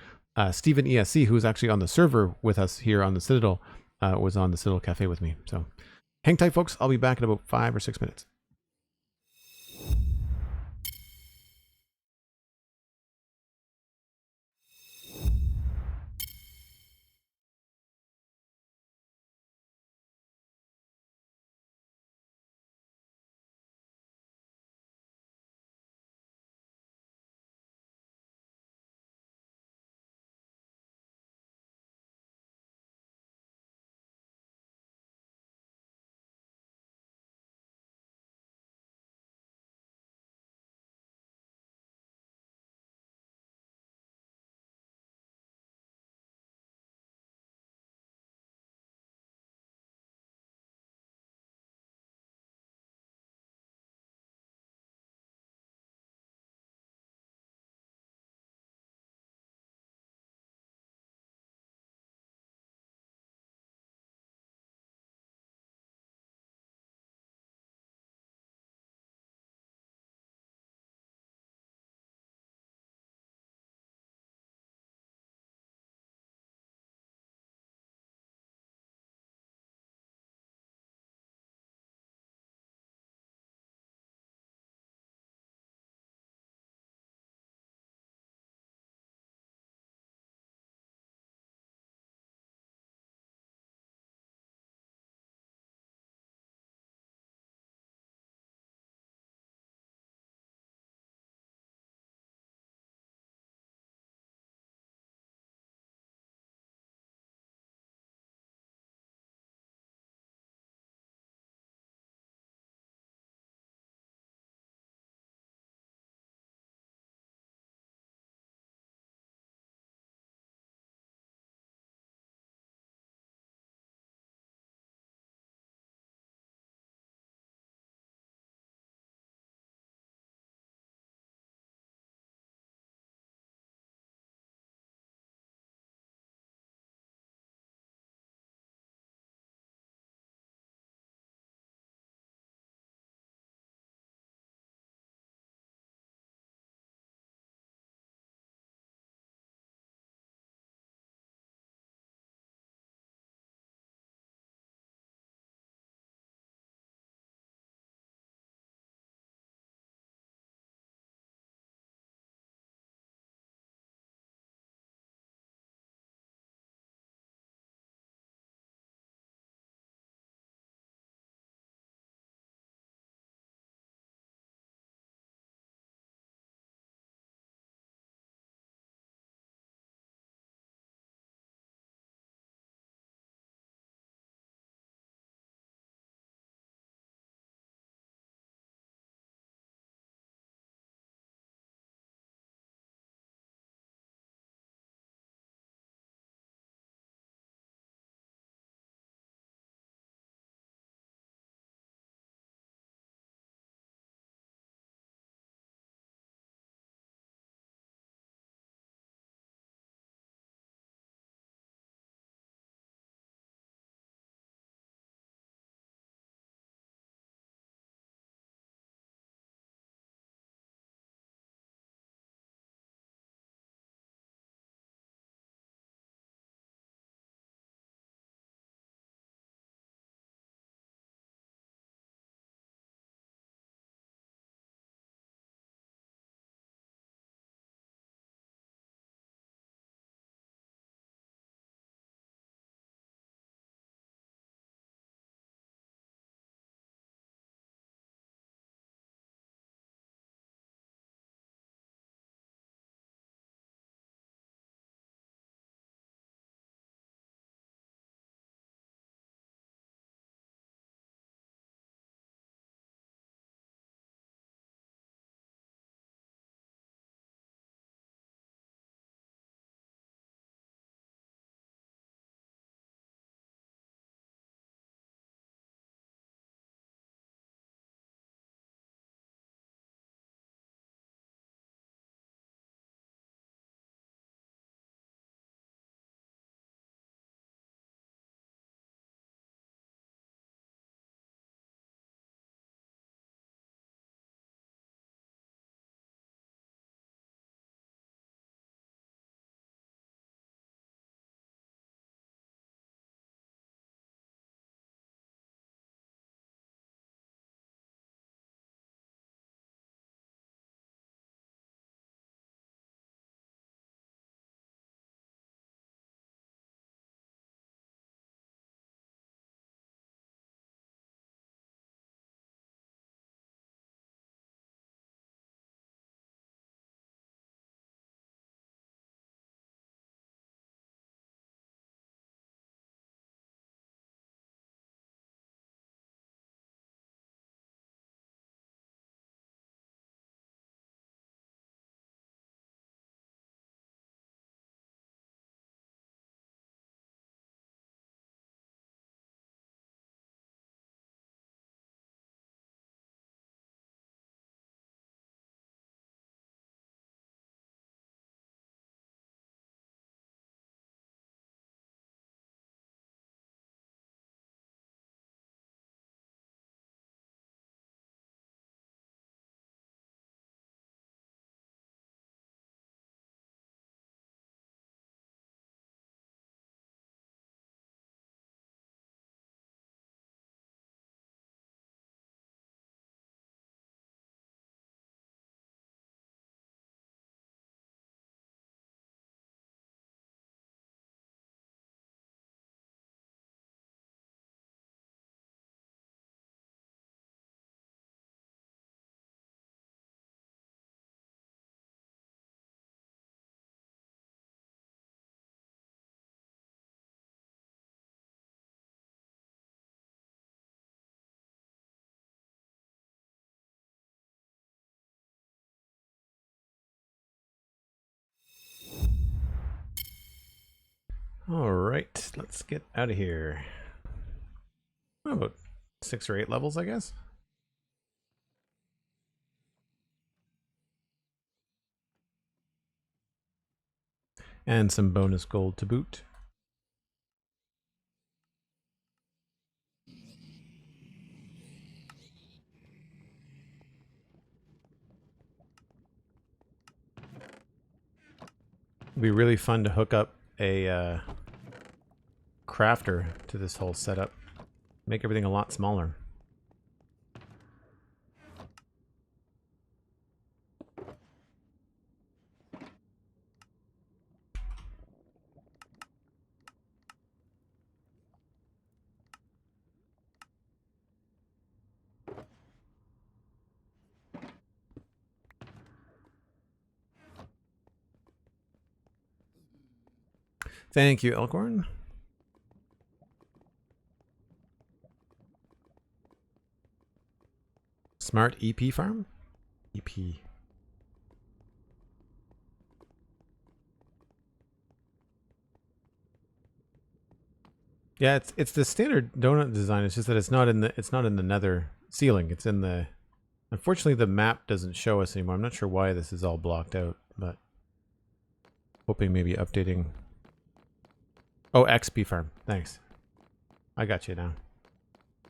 Stephen ESC, who's actually on the server with us here on the Citadel, was on the Citadel Cafe with me. So, hang tight, folks. I'll be back in about 5 or 6 minutes. All right, let's get out of here. About 6 or 8 levels, I guess. And some bonus gold to boot. It'd be really fun to hook up a crafter to this whole setup. Make everything a lot smaller. Thank you, Elkhorn. Smart EP farm? EP. Yeah, it's the standard donut design. It's just that it's not in the nether ceiling. It's in the, unfortunately the map doesn't show us anymore. I'm not sure why this is all blocked out, but hoping maybe updating. Oh, XP farm. Thanks. I got you now.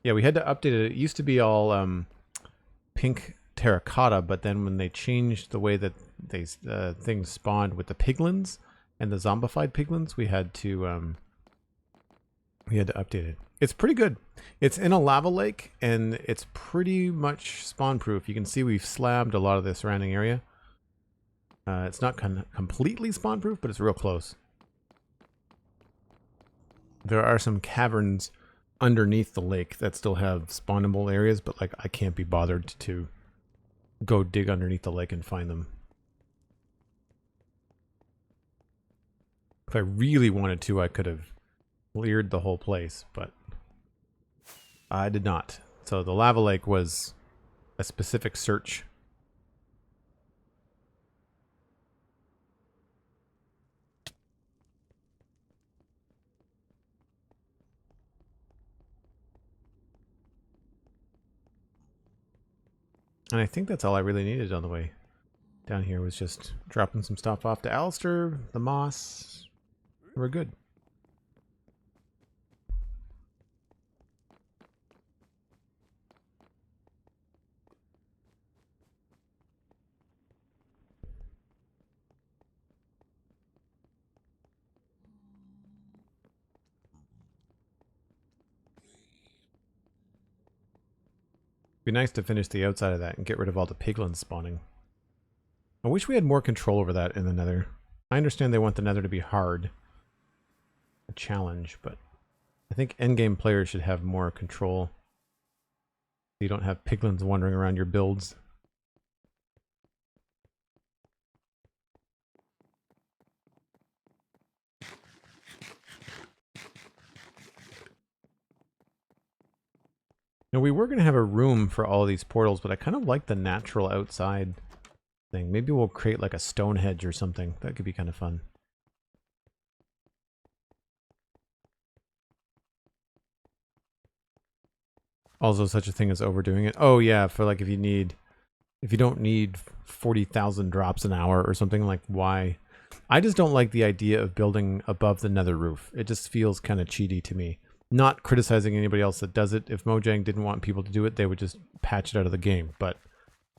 Yeah, we had to update it. It used to be all pink terracotta, but then when they changed the way that they things spawned with the piglins and the zombified piglins, we had to update it. It's pretty good. It's in a lava lake and it's pretty much spawn proof. You can see we've slabbed a lot of the surrounding area. It's not completely spawn proof, but it's real close. There are some caverns underneath the lake that still have spawnable areas, but like I can't be bothered to go dig underneath the lake and find them. If I really wanted to, I could have cleared the whole place, but I did not. So the lava lake was a specific search. And I think that's all I really needed on the way down here, was just dropping some stuff off to Alistair, the moss. We're good. Be nice to finish the outside of that and get rid of all the piglins spawning. I wish we had more control over that in the nether. I understand they want the nether to be hard. A challenge, but I think endgame players should have more control. You don't have piglins wandering around your builds. Now, we were going to have a room for all of these portals, but I kind of like the natural outside thing. Maybe we'll create like a stone hedge or something. That could be kind of fun. Also, such a thing as overdoing it. Oh yeah, for like if you don't need 40,000 drops an hour or something, like why? I just don't like the idea of building above the nether roof. It just feels kind of cheaty to me. Not criticizing anybody else that does it. If Mojang didn't want people to do it, they would just patch it out of the game. But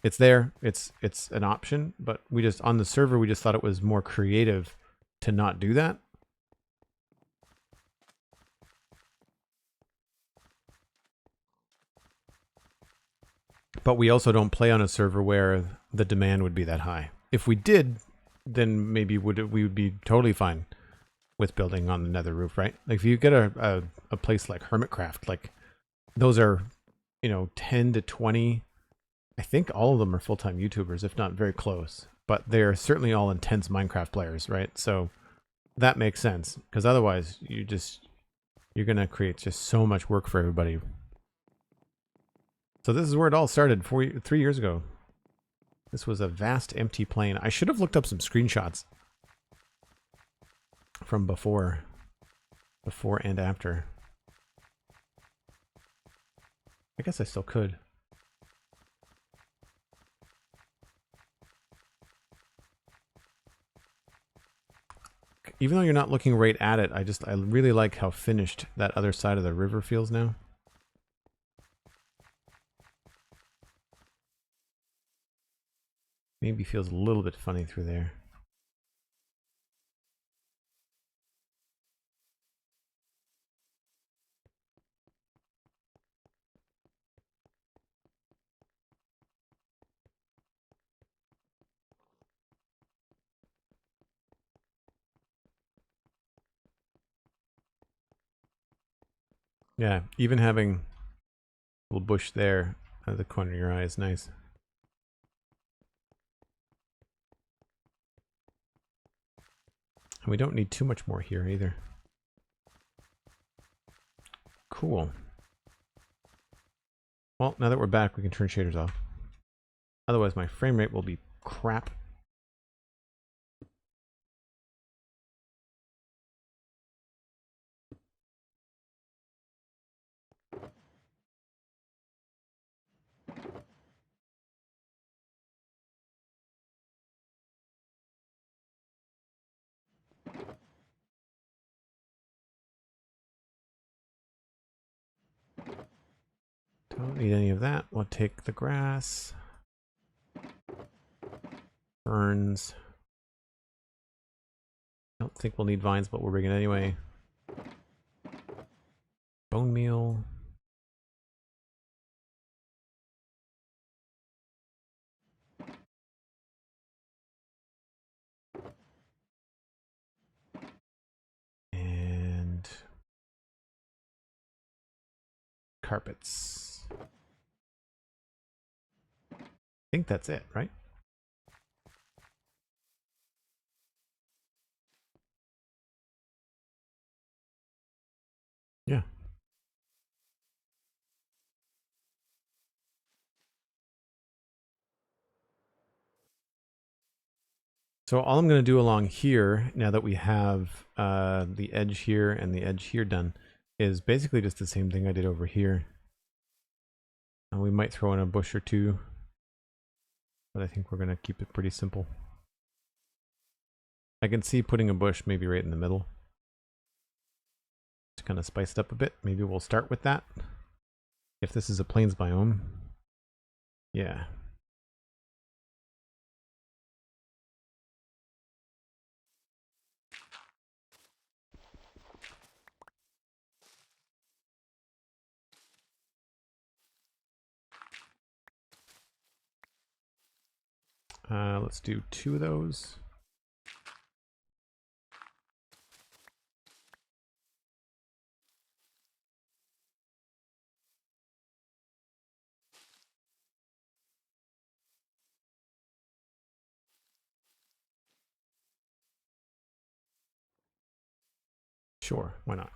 it's there. It's an option. But we just, on the server, we just thought it was more creative to not do that. But we also don't play on a server where the demand would be that high. If we did, then maybe we would be totally fine with building on the nether roof, right? Like if you get a place like Hermitcraft, like those are, you know, 10 to 20. I think all of them are full-time YouTubers, if not very close. But they're certainly all intense Minecraft players, right? So that makes sense, because otherwise you're going to create just so much work for everybody. So this is where it all started 3 years ago. This was a vast empty plain. I should have looked up some screenshots from before. before and after. I guess I still could. Even though you're not looking right at it, I really like how finished that other side of the river feels now. Maybe feels a little bit funny through there. Yeah, even having a little bush there at the corner of your eye is nice. And we don't need too much more here either. Cool. Well, now that we're back, we can turn shaders off. Otherwise, my frame rate will be crap. Don't need any of that. We'll take the grass. Ferns. I don't think we'll need vines, but we'll bring it anyway. Bone meal. And carpets. I think that's it, right? Yeah. So all I'm going to do along here, now that we have the edge here and the edge here done, is basically just the same thing I did over here. And we might throw in a bush or two, but I think we're going to keep it pretty simple. I can see putting a bush maybe right in the middle. It's kind of spiced up a bit. Maybe we'll start with that. If this is a plains biome. Yeah. Let's do 2 of those. Sure, why not?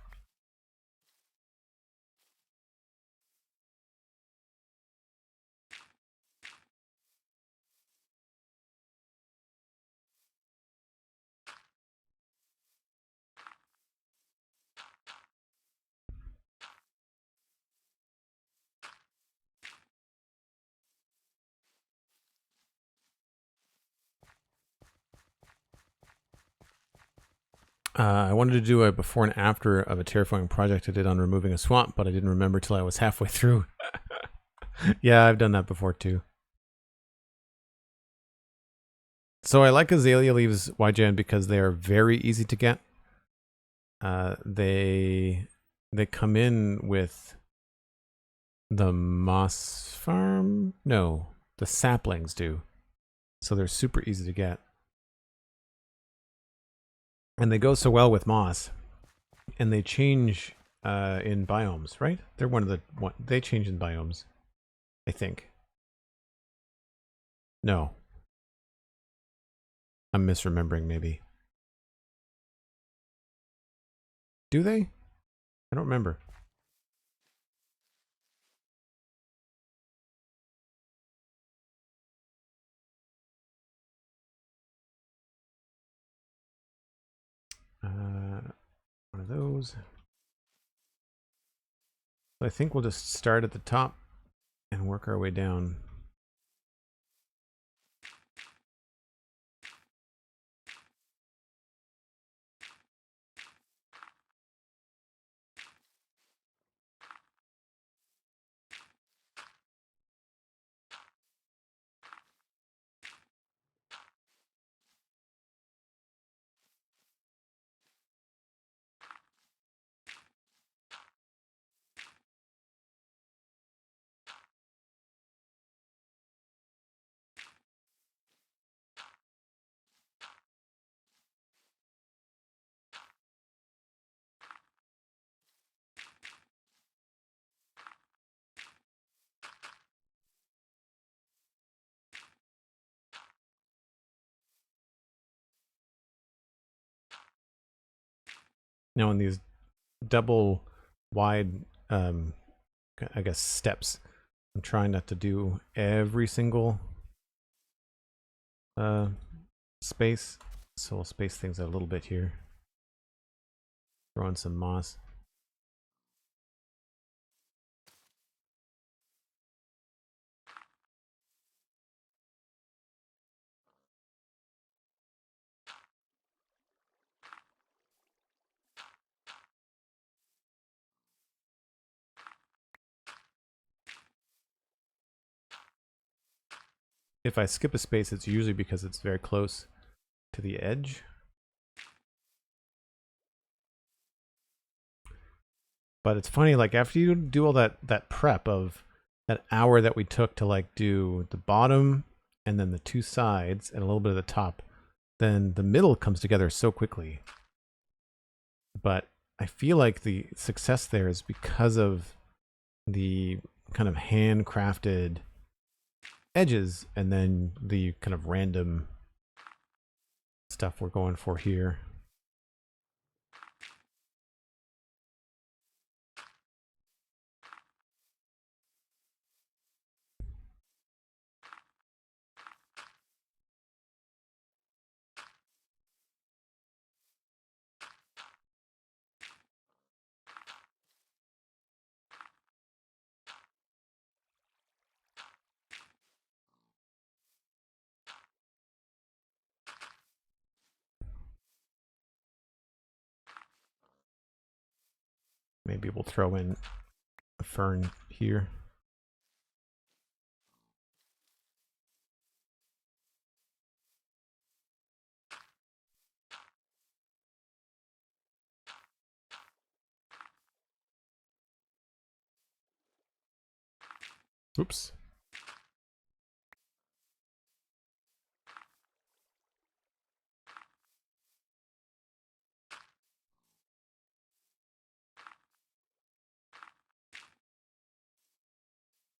I wanted to do a before and after of a terraforming project I did on removing a swamp, but I didn't remember till I was halfway through. Yeah, I've done that before too. So I like azalea leaves, YGN, because they are very easy to get. They come in with the moss farm? No, the saplings do. So they're super easy to get. And they go so well with moss. And they change in biomes, right? They're they change in biomes, I think. No. I'm misremembering, maybe. Do they? I don't remember. One of those. I think we'll just start at the top and work our way down. Now in these double wide, I guess, steps, I'm trying not to do every single space, so we'll space things out a little bit here. Throw in some moss. If I skip a space, it's usually because it's very close to the edge. But it's funny, like after you do all that prep of that hour that we took to like do the bottom and then the two sides and a little bit of the top, then the middle comes together so quickly. But I feel like the success there is because of the kind of handcrafted edges and then the kind of random stuff we're going for here. Maybe we'll throw in a fern here. Oops.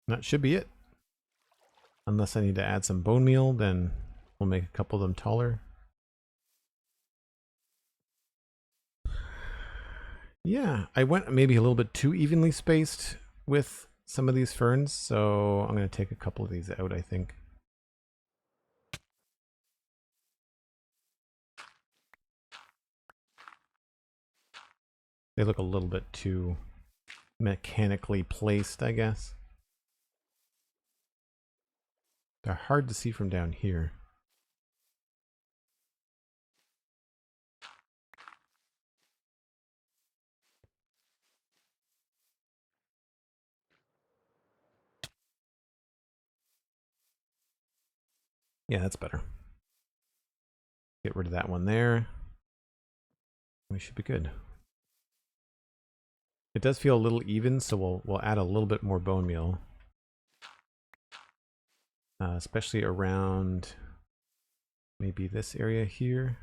That should be it. Unless I need to add some bone meal, then we'll make a couple of them taller. Yeah, I went maybe a little bit too evenly spaced with some of these ferns, so I'm going to take a couple of these out, I think. They look a little bit too mechanically placed, I guess. They're hard to see from down here. Yeah, that's better. Get rid of that one there. We should be good. It does feel a little even, so we'll add a little bit more bone meal. Especially around maybe this area here.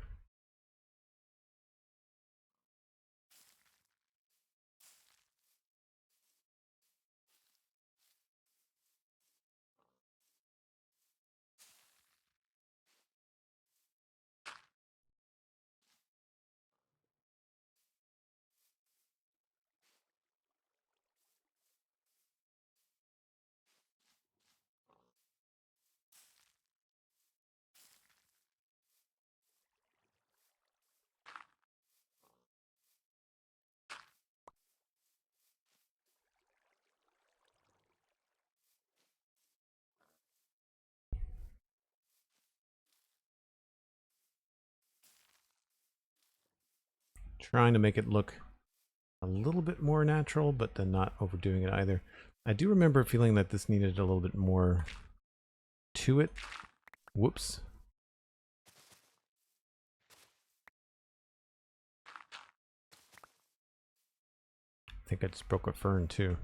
trying to make it look a little bit more natural, but then not overdoing it either. I do remember feeling that this needed a little bit more to it. Whoops. I think I just broke a fern too.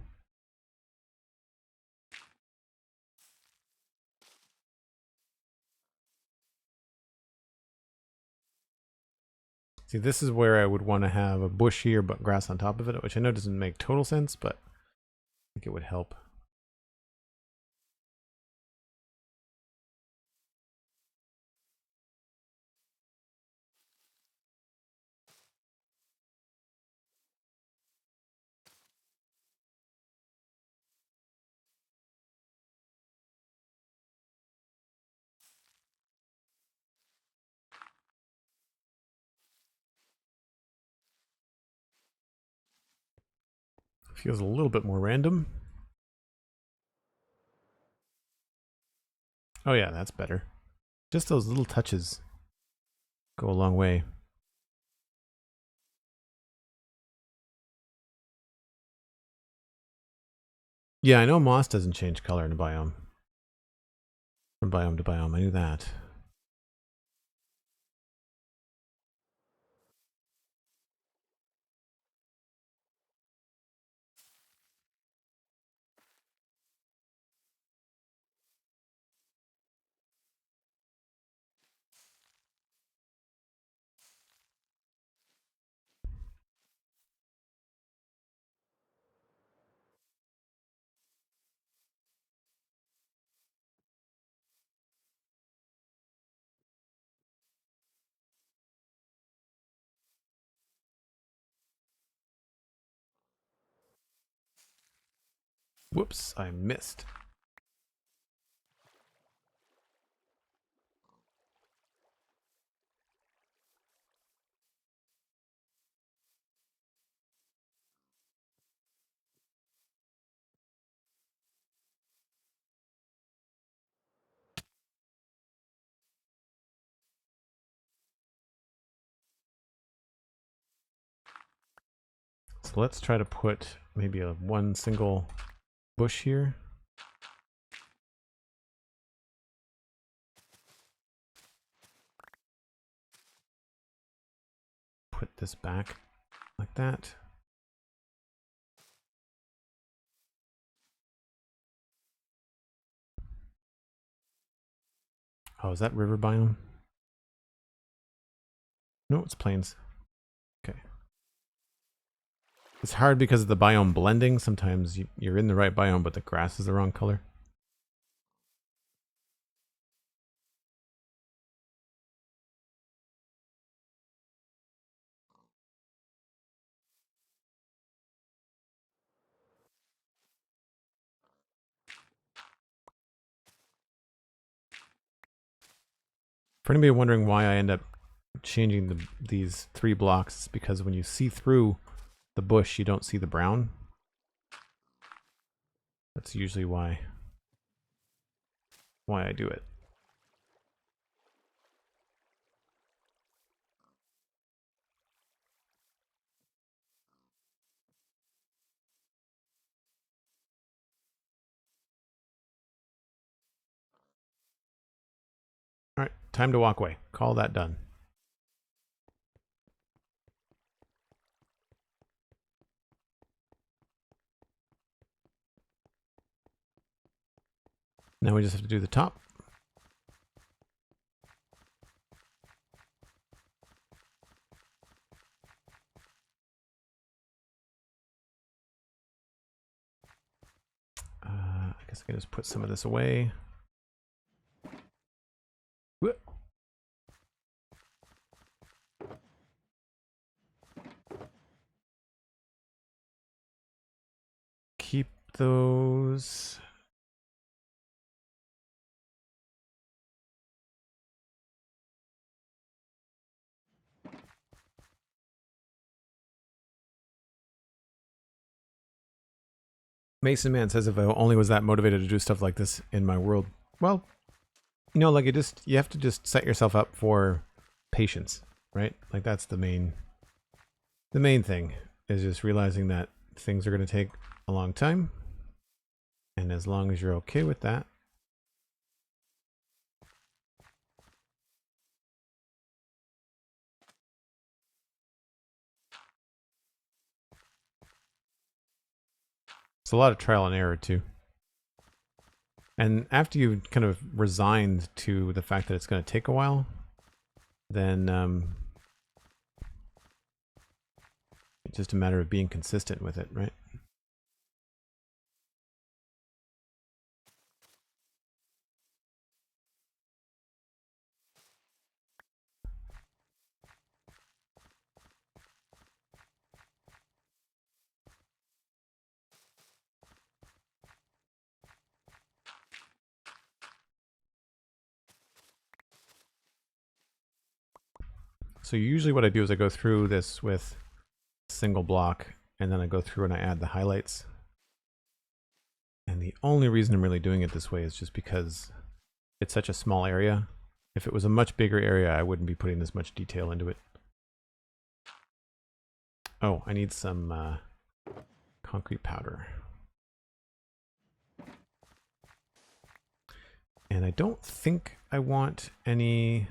See, this is where I would want to have a bush here, but grass on top of it, which I know doesn't make total sense, but I think it would help. Feels a little bit more random. Oh yeah, that's better. Just those little touches go a long way. Yeah, I know moss doesn't change color in a biome. From biome to biome, I knew that. Whoops, I missed. So let's try to put maybe one single bush here. Put this back like that. Oh, is that river biome? No, it's plains. Okay. It's hard because of the biome blending. Sometimes you're in the right biome, but the grass is the wrong color. For anybody wondering why I end up changing these 3 blocks, it's because when you see through the bush, you don't see the brown. That's usually why I do it. All right, time to walk away. Call that done. Now we just have to do the top. I guess I can just put some of this away. Whoop. Keep those. Mason Man says if I only was that motivated to do stuff like this in my world. Well, you know, like you have to just set yourself up for patience, right? Like that's the main The main thing is just realizing that things are going to take a long time. And as long as you're okay with that, it's a lot of trial and error too. And after you've kind of resigned to the fact that it's going to take a while, then it's just a matter of being consistent with it, right? So usually what I do is I go through this with a single block, and then I go through and I add the highlights. And the only reason I'm really doing it this way is just because it's such a small area. If it was a much bigger area, I wouldn't be putting this much detail into it. Oh, I need some concrete powder. And I don't think I want any...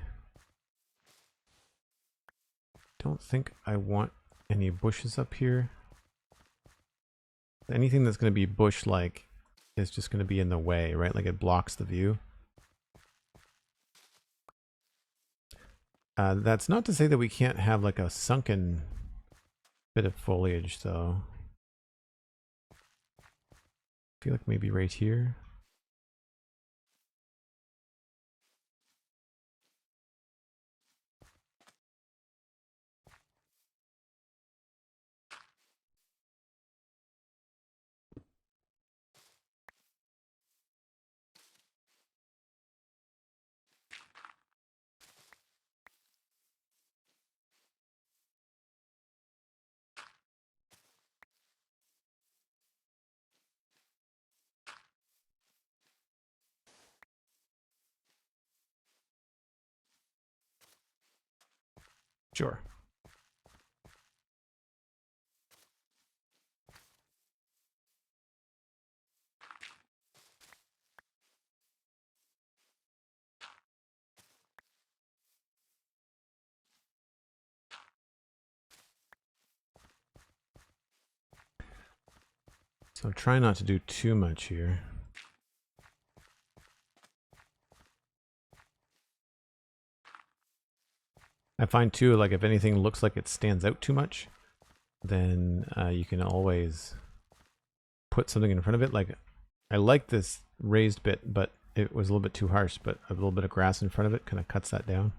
bushes up here. Anything that's going to be bush-like is just going to be in the way, right? Like it blocks the view. That's not to say that we can't have like a sunken bit of foliage, though. I feel like maybe right here. Sure. So try not to do too much here. I find too, like if anything looks like it stands out too much, then you can always put something in front of it. Like I like this raised bit, but it was a little bit too harsh, but a little bit of grass in front of it kind of cuts that down.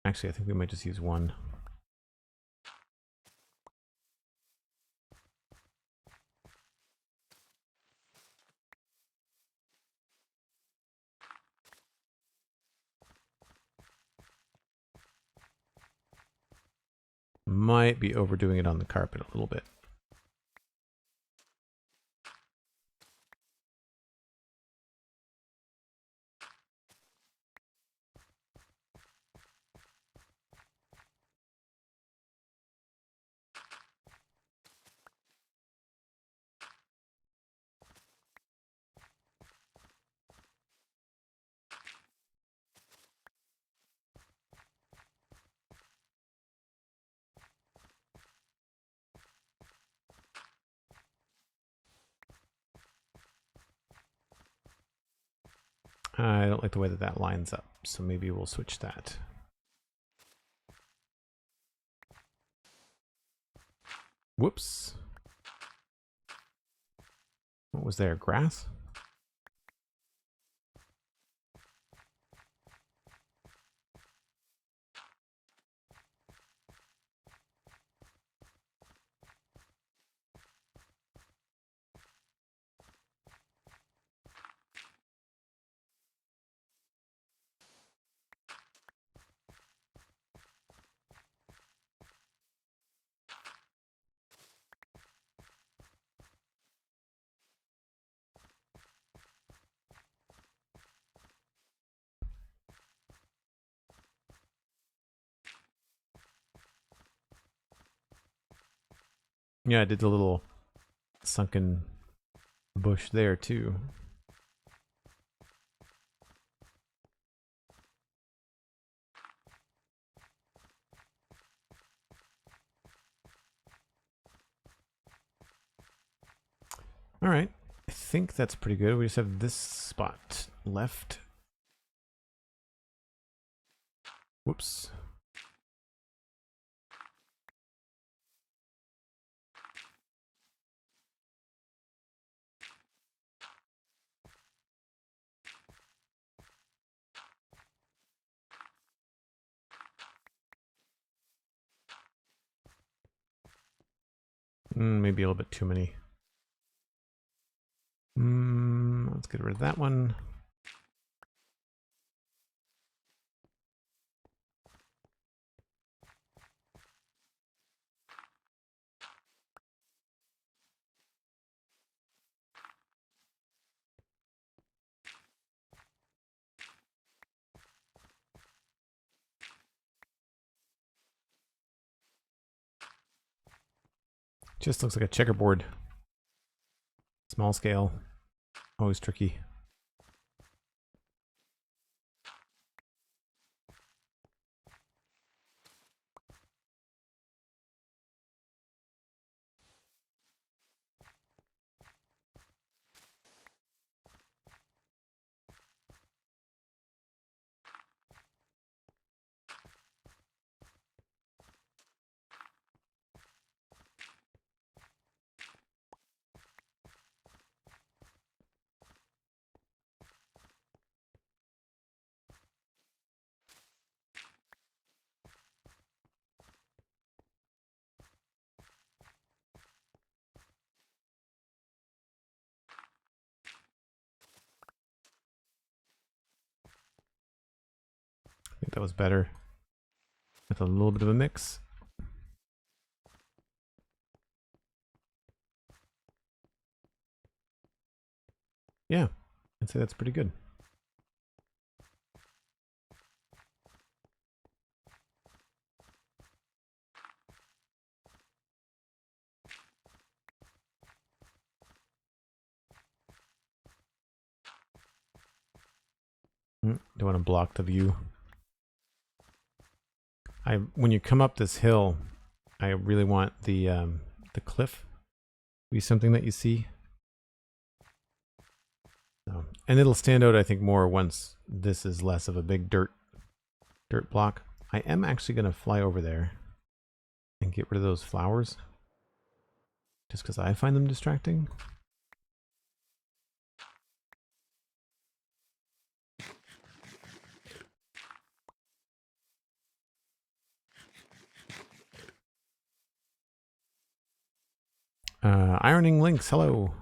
Actually, I think we might just use one. Might be overdoing it on the carpet a little bit. I don't like the way that that lines up, so maybe we'll switch that. Whoops. What was there? Grass? Yeah, I did the little sunken bush there too. All right, I think that's pretty good. We just have this spot left. Whoops. Maybe a little bit too many. Let's get rid of that one. Just looks like a checkerboard. Small scale. Always tricky. I think that was better with a little bit of a mix. Yeah, I'd say that's pretty good. Don't want to block the view. When you come up this hill, I really want the cliff to be something that you see. So, and it'll stand out, I think, more once this is less of a big dirt block. I am actually going to fly over there and get rid of those flowers, just because I find them distracting. Ironing Links, hello.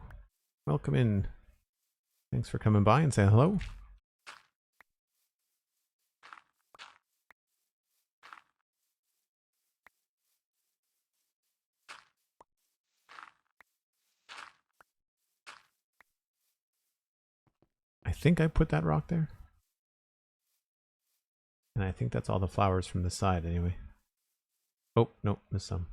Welcome in. Thanks for coming by and saying hello. I think I put that rock there. And I think that's all the flowers from this side anyway. Oh, no, missed some.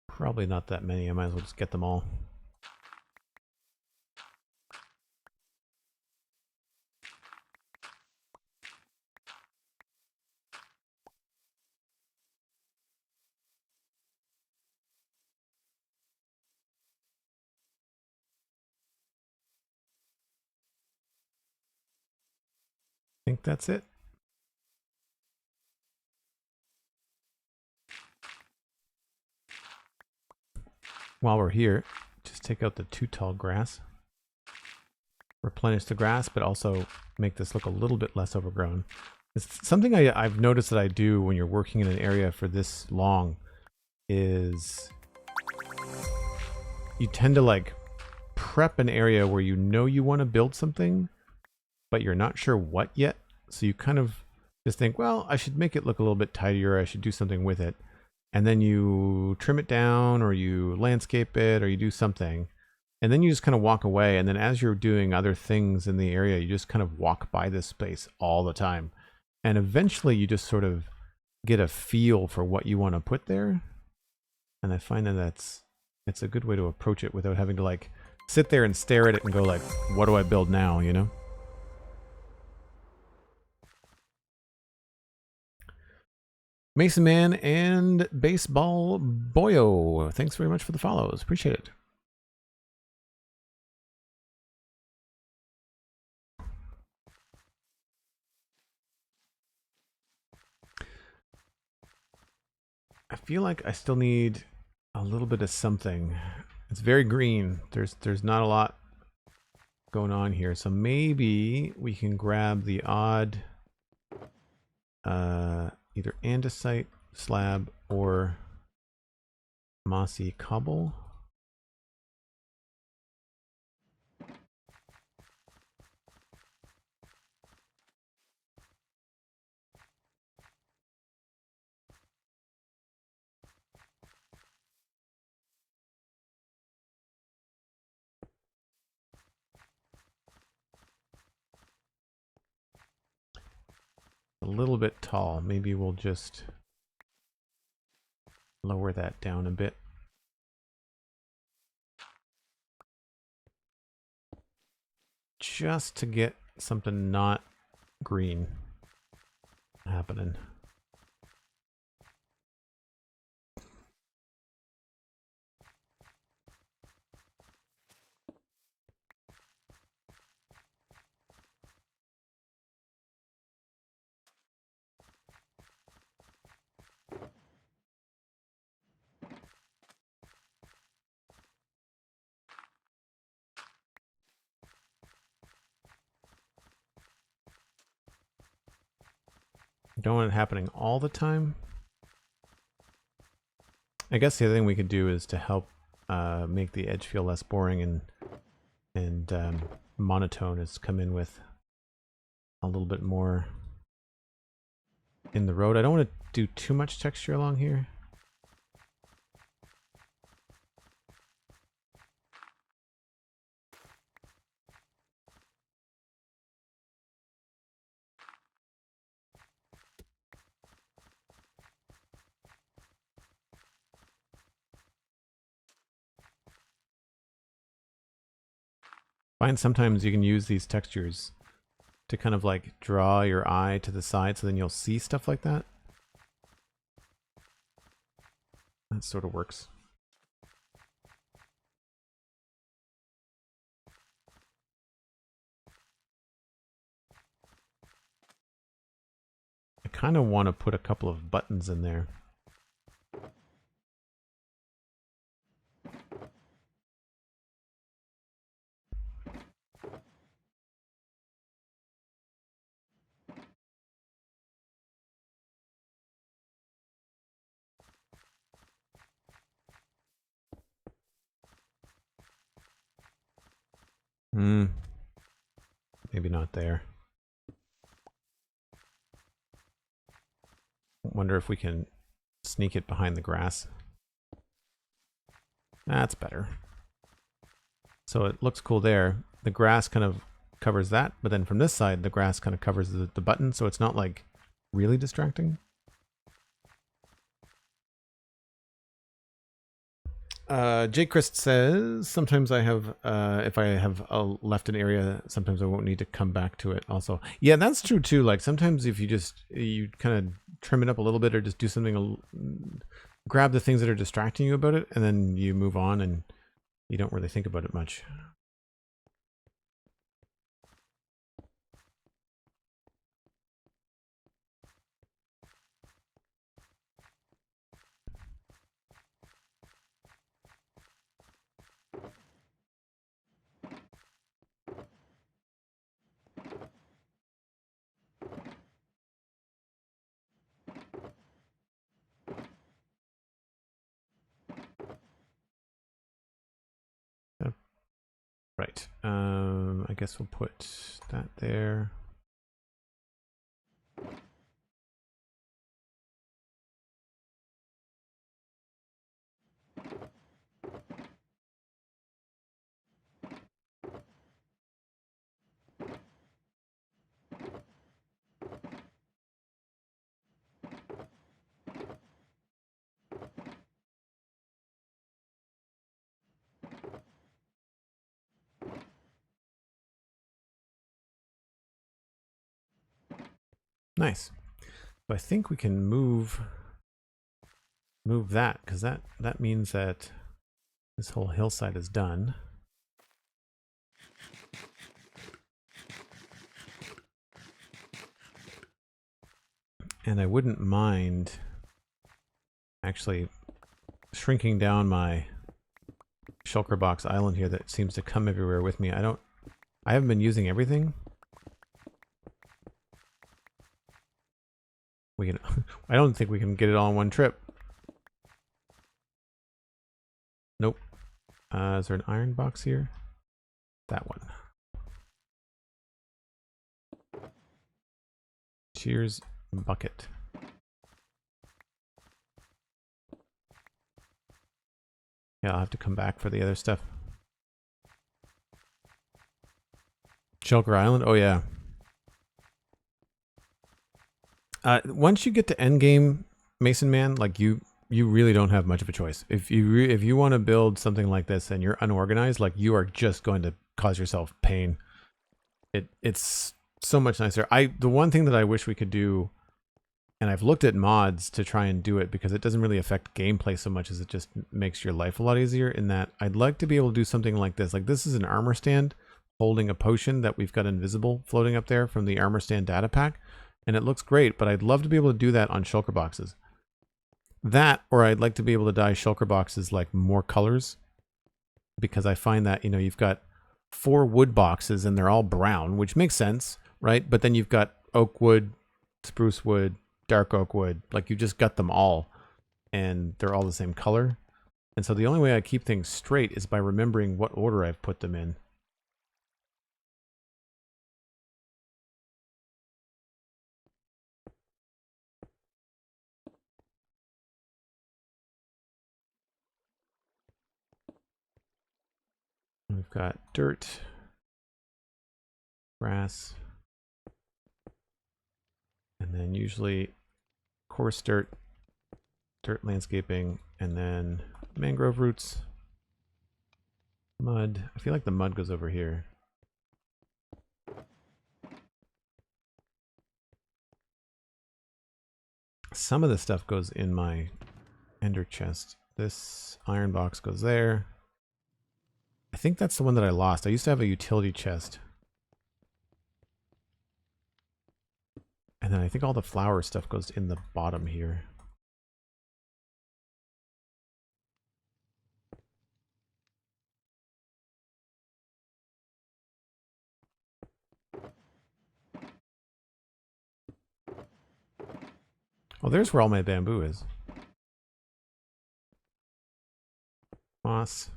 Probably not that many. I might as well just get them all. I think that's it. While we're here, just take out the too tall grass. Replenish the grass, but also make this look a little bit less overgrown. It's something I've noticed that I do when you're working in an area for this long is you tend to like prep an area where you know you want to build something, but you're not sure what yet. So you kind of just think, well, I should make it look a little bit tidier. I should do something with it. And then you trim it down or you landscape it or you do something. And then you just kind of walk away. And then as you're doing other things in the area, you just kind of walk by this space all the time. And eventually you just sort of get a feel for what you want to put there. And I find that it's a good way to approach it without having to like sit there and stare at it and go like, what do I build now, you know? Mason Man and Baseball Boyo, thanks very much for the follows. Appreciate it. I feel like I still need a little bit of something. It's very green. There's not a lot going on here. So maybe we can grab the odd either andesite slab or mossy cobble. A little bit tall. Maybe we'll just lower that down a bit. Just to get something not green happening. Don't want it happening all the time. I guess the other thing we could do is to help make the edge feel less boring and monotone is come in with a little bit more in the road. I don't want to do too much texture along here. Find sometimes you can use these textures to kind of like draw your eye to the side so then you'll see stuff like that. That sort of works. I kind of want to put a couple of buttons in there. Maybe not there. Wonder if we can sneak it behind the grass. That's better. So it looks cool there. The grass kind of covers that, but then from this side, the grass kind of covers the button, so it's not like really distracting. Jay Christ says, sometimes I have, if I have left an area, sometimes I won't need to come back to it also. Yeah, that's true too. Like sometimes if you kind of trim it up a little bit or just do something, grab the things that are distracting you about it, and then you move on and you don't really think about it much. Right. I guess we'll put that there. Nice. So I think we can move that, because that means that this whole hillside is done. And I wouldn't mind actually shrinking down my shulker box island here that seems to come everywhere with me. I haven't been using everything. We can I don't think we can get it all in one trip. Nope. Is there an iron box here? That one. Cheers, bucket. Yeah, I'll have to come back for the other stuff. Shulker Island? Oh yeah. Once you get to endgame, Mason Man, like you really don't have much of a choice. If you want to build something like this and you're unorganized, like you are just going to cause yourself pain. It's so much nicer. The one thing that I wish we could do, and I've looked at mods to try and do it because it doesn't really affect gameplay so much as it just makes your life a lot easier, in that I'd like to be able to do something like this. Like this is an armor stand holding a potion that we've got invisible floating up there from the armor stand data pack. And it looks great, but I'd love to be able to do that on shulker boxes. That, or I'd like to be able to dye shulker boxes like more colors, because I find that, you know, you've got 4 wood boxes and they're all brown, which makes sense, right? But then you've got oak wood, spruce wood, dark oak wood, like you just got them all and they're all the same color. And so the only way I keep things straight is by remembering what order I've put them in. We've got dirt, grass, and then usually coarse dirt, landscaping, and then mangrove roots, mud. I feel like the mud goes over here. Some of the stuff goes in my ender chest. This iron box goes there. I think that's the one that I lost. I used to have a utility chest. And then I think all the flower stuff goes in the bottom here. Oh, there's where all my bamboo is. Moss.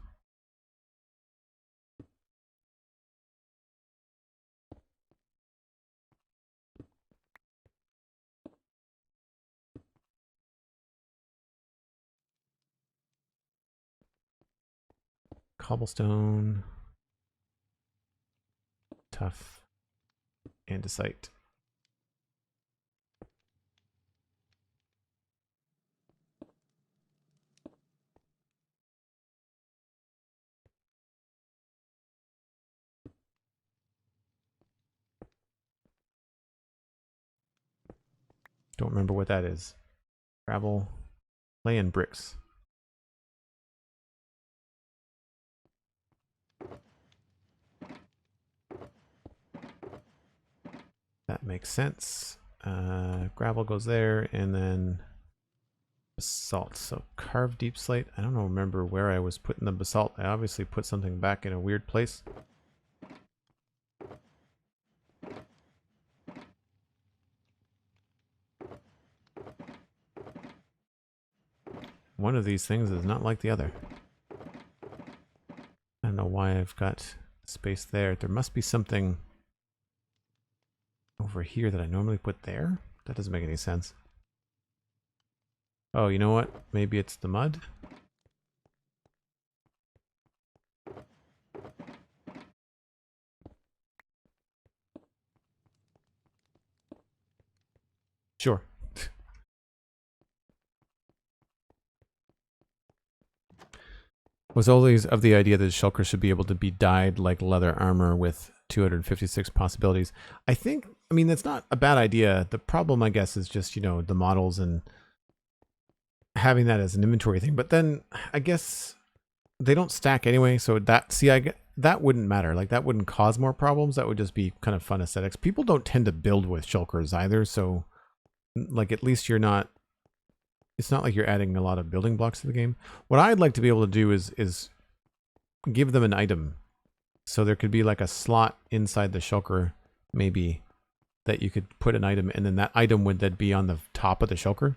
Cobblestone. Tough. Andesite. Don't remember what that is. Gravel, clay, and bricks. That makes sense. Gravel goes there, and then basalt. So carved deep slate. I don't remember where I was putting the basalt. I obviously put something back in a weird place. One of these things is not like the other. I don't know why I've got space there. There must be something over here that I normally put there. That doesn't make any sense. Oh, you know what? Maybe it's the mud? Sure. Was always of the idea that shulker should be able to be dyed like leather armor with 256 possibilities. I think I mean, that's not a bad idea. The problem, I guess, is just, you know, the models and having that as an inventory thing. But then I guess they don't stack anyway. So that, see, that wouldn't matter. Like that wouldn't cause more problems. That would just be kind of fun aesthetics. People don't tend to build with shulkers either. So like, at least you're not, it's not like you're adding a lot of building blocks to the game. What I'd like to be able to do is give them an item. So there could be like a slot inside the shulker, maybe, that you could put an item, and then that item would then be on the top of the shulker,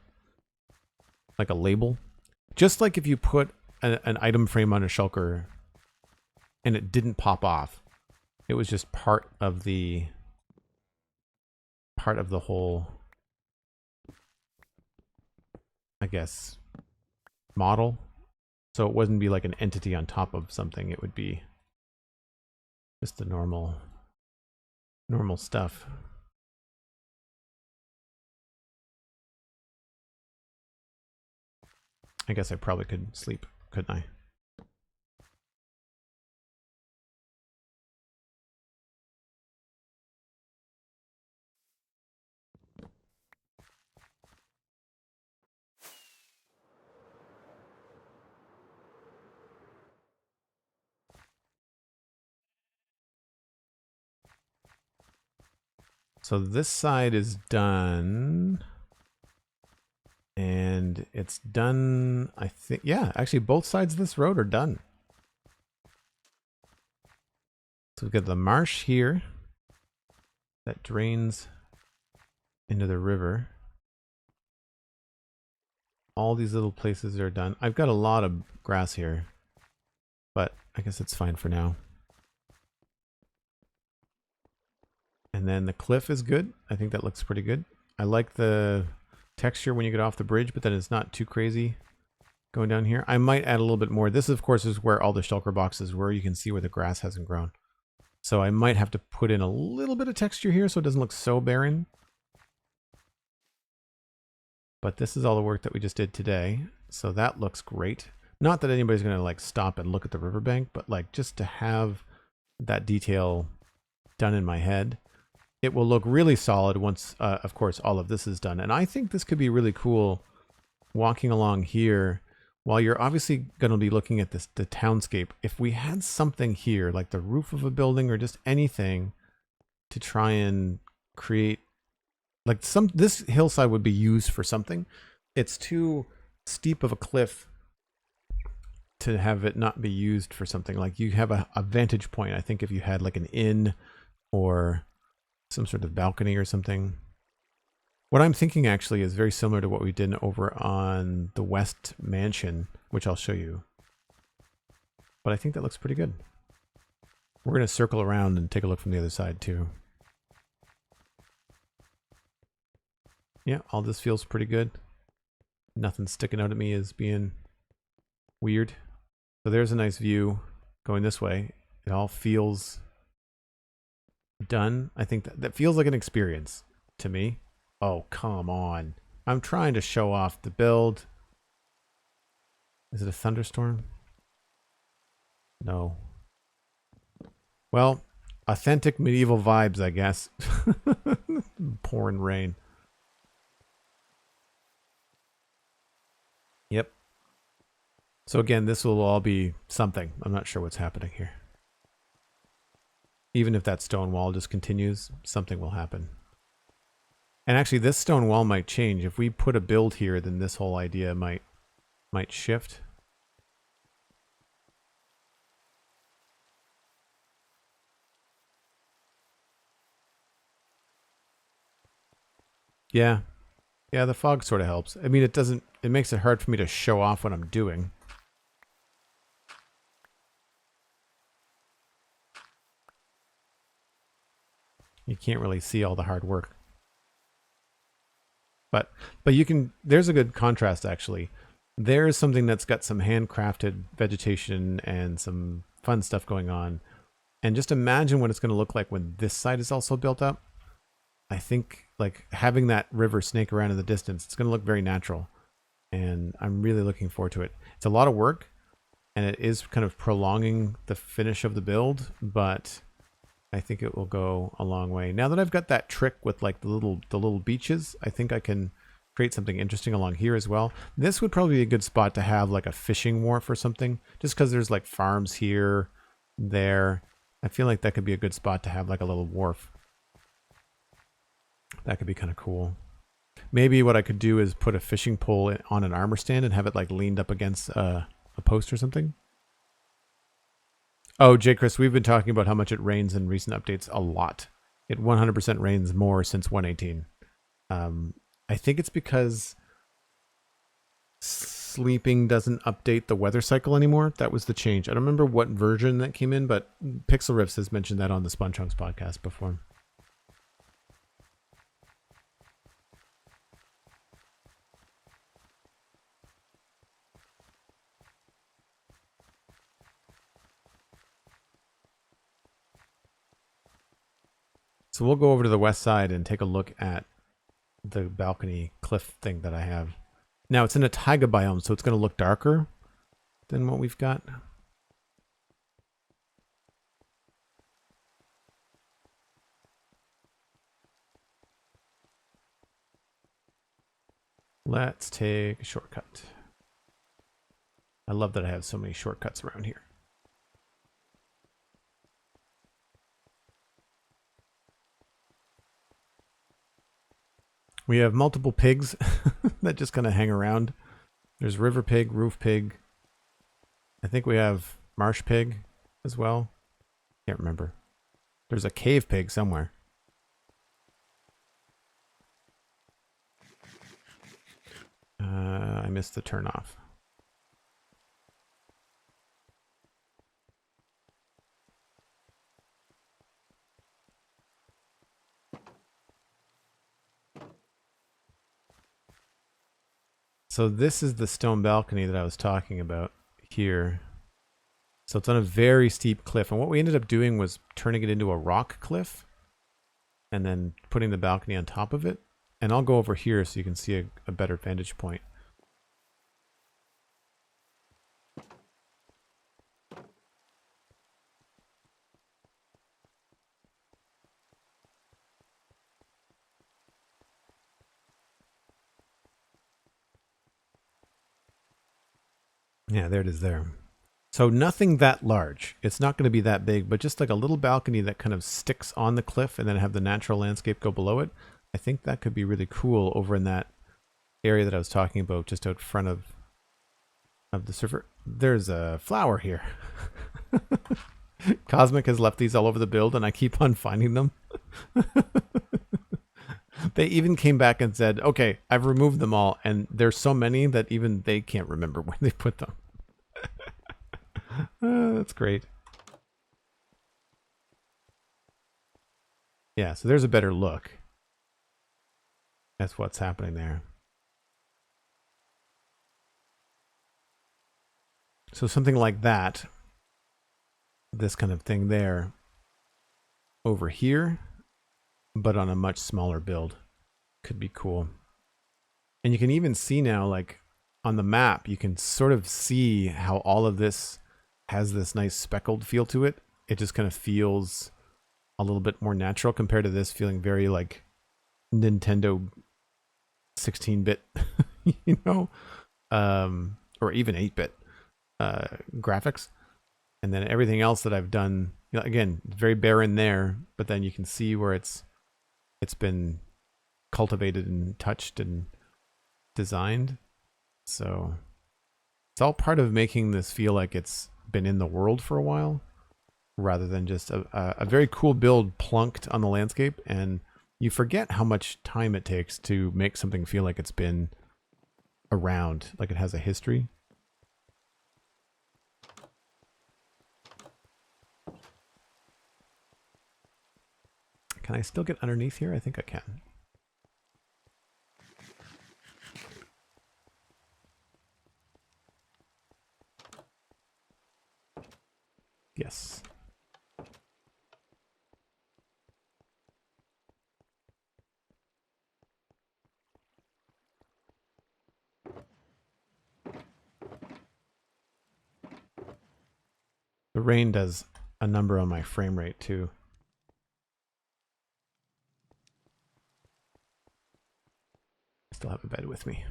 like a label. Just like if you put an item frame on a shulker and it didn't pop off, it was just part of the whole, I guess, model. So it wouldn't be like an entity on top of something. It would be just the normal stuff. I guess I probably could sleep, couldn't I? So this side is done. And it's done, I think, yeah, actually both sides of this road are done. So we've got the marsh here that drains into the river. All these little places are done. I've got a lot of grass here, but I guess it's fine for now. And then the cliff is good. I think that looks pretty good. I like the texture when you get off the bridge, but then it's not too crazy going down here. I might add a little bit more. This, of course, is where all the shulker boxes were. You can see where the grass hasn't grown. So I might have to put in a little bit of texture here so it doesn't look so barren. But this is all the work that we just did today. So that looks great. Not that anybody's going to like stop and look at the riverbank, but like just to have that detail done in my head. It will look really solid once, of course, all of this is done. And I think this could be really cool walking along here while you're obviously going to be looking at the townscape. If we had something here, like the roof of a building or just anything to try and create, like this hillside would be used for something. It's too steep of a cliff to have it not be used for something. Like you have a vantage point. I think if you had like an inn or some sort of balcony or something. What I'm thinking actually is very similar to what we did over on the West Mansion, which I'll show you. But I think that looks pretty good. We're going to circle around and take a look from the other side too. Yeah, all this feels pretty good. Nothing sticking out at me as being weird. So there's a nice view going this way. It all feels done. I think that feels like an experience to me. Oh, come on. I'm trying to show off the build. Is it a thunderstorm? No. Well, authentic medieval vibes, I guess. Pouring rain. Yep. So again, this will all be something. I'm not sure what's happening here. Even if that stone wall just continues, something will happen. And actually, this stone wall might change. If we put a build here, then this whole idea might shift. Yeah. Yeah, the fog sort of helps. I mean, it makes it hard for me to show off what I'm doing. You can't really see all the hard work. But you can, there's a good contrast actually. There's something that's got some handcrafted vegetation and some fun stuff going on. And just imagine what it's going to look like when this side is also built up. I think like having that river snake around in the distance, it's going to look very natural. And I'm really looking forward to it. It's a lot of work and it is kind of prolonging the finish of the build, but I think it will go a long way. Now that I've got that trick with like the little beaches, I think I can create something interesting along here as well. This would probably be a good spot to have like a fishing wharf or something, just because there's like farms here, there. I feel like that could be a good spot to have like a little wharf. That could be kind of cool. Maybe what I could do is put a fishing pole on an armor stand and have it like leaned up against a post or something. Oh, J. Chris, we've been talking about how much it rains in recent updates a lot. It 100% rains more since 118. I think it's because sleeping doesn't update the weather cycle anymore. That was the change. I don't remember what version that came in, but Pixel Riffs has mentioned that on the SpongeTrunks podcast before. So we'll go over to the west side and take a look at the balcony cliff thing that I have. Now it's in a taiga biome, so it's going to look darker than what we've got. Let's take a shortcut. I love that I have so many shortcuts around here. We have multiple pigs that just kind of hang around. There's river pig, roof pig. I think we have marsh pig as well. Can't remember. There's a cave pig somewhere. I missed the turn off. So this is the stone balcony that I was talking about here. So it's on a very steep cliff. And what we ended up doing was turning it into a rock cliff and then putting the balcony on top of it. And I'll go over here so you can see a better vantage point. Yeah, there it is there. So nothing that large. It's not going to be that big, but just like a little balcony that kind of sticks on the cliff and then have the natural landscape go below it. I think that could be really cool over in that area that I was talking about just out front of the server. There's a flower here. Cosmic has left these all over the build and I keep on finding them. They even came back and said, okay, I've removed them all. And there's so many that even they can't remember when they put them. That's great. Yeah, so there's a better look. That's what's happening there. So something like that, this kind of thing there, over here, but on a much smaller build, could be cool. And you can even see now, like on the map, you can sort of see how all of this has this nice speckled feel to it. It just kind of feels a little bit more natural compared to this feeling very like Nintendo 16-bit, you know, or even 8-bit graphics. And then everything else that I've done, you know, again, very barren there, but then you can see where it's been cultivated and touched and designed. So it's all part of making this feel like it's been in the world for a while, rather than just a very cool build plunked on the landscape. And you forget how much time it takes to make something feel like it's been around, like it has a history. Can I still get underneath here? I think I can. Yes. The rain does a number on my frame rate too. still have a bed with me.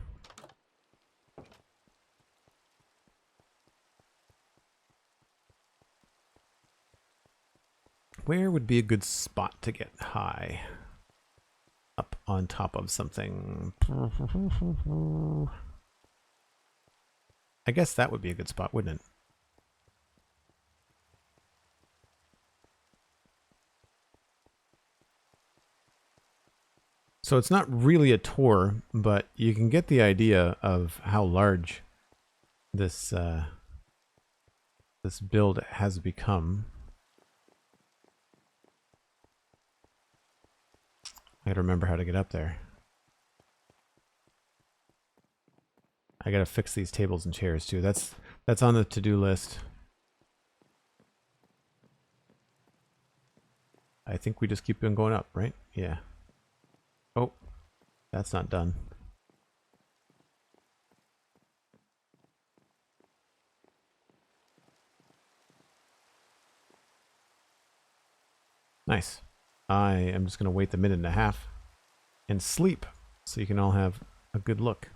Where would be a good spot to get high? Up on top of something. I guess that would be a good spot, wouldn't it? So it's not really a tour, but you can get the idea of how large this this build has become. I gotta remember how to get up there. I gotta fix these tables and chairs too. That's on the to-do list. I think we just keep on going up, right? Yeah. Oh, that's not done. Nice. I am just going to wait the minute and a half and sleep so you can all have a good look.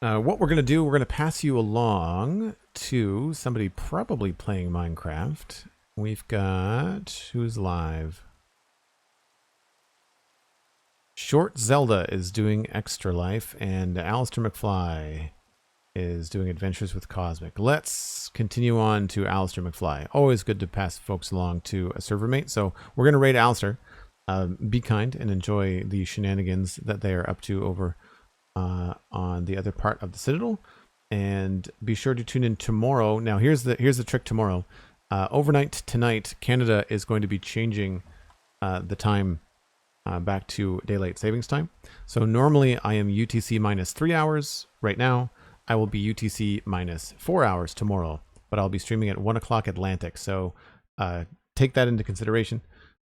What we're going to do, we're going to pass you along to somebody probably playing Minecraft. We've got... who's live? Short Zelda is doing Extra Life, and Alistair McFly is doing Adventures with Cosmic. Let's continue on to Alistair McFly. Always good to pass folks along to a server mate. So we're going to raid Alistair. Be kind and enjoy the shenanigans that they are up to over on the other part of the Citadel. And be sure to tune in tomorrow. Now here's the trick tomorrow. Overnight tonight, Canada is going to be changing the time back to daylight savings time. So normally I am UTC minus 3 hours right now. I will be UTC minus 4 hours tomorrow, but I'll be streaming at 1 o'clock Atlantic. So take that into consideration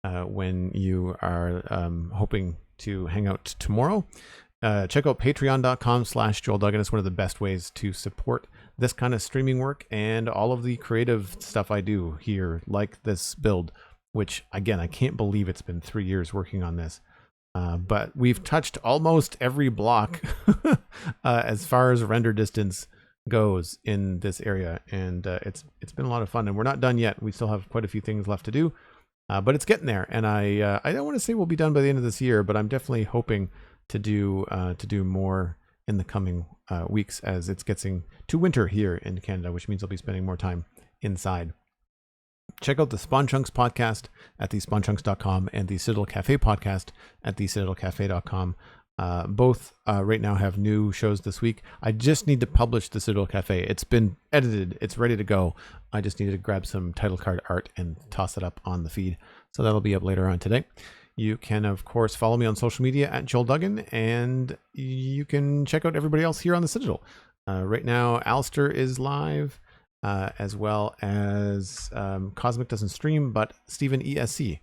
when you are hoping to hang out tomorrow. Check out patreon.com/JoelDuggan. It's one of the best ways to support this kind of streaming work and all of the creative stuff I do here, like this build, which again, I can't believe it's been 3 years working on this. But we've touched almost every block as far as render distance goes in this area, and it's been a lot of fun. And we're not done yet. We still have quite a few things left to do, but it's getting there. And I don't want to say we'll be done by the end of this year, but I'm definitely hoping to do more in the coming weeks as it's getting to winter here in Canada, which means I'll be spending more time inside. Check out the Spawn Chunks podcast at thespawnchunks.com and the Citadel Cafe podcast at thecitadelcafe.com. Both right now have new shows this week. I just need to publish the Citadel Cafe. It's been edited. It's ready to go. I just needed to grab some title card art and toss it up on the feed. So that'll be up later on today. You can, of course, follow me on social media at Joel Duggan, and you can check out everybody else here on the Citadel. Right now, Alistair is live. As well as Cosmic doesn't stream, but Stephen ESC,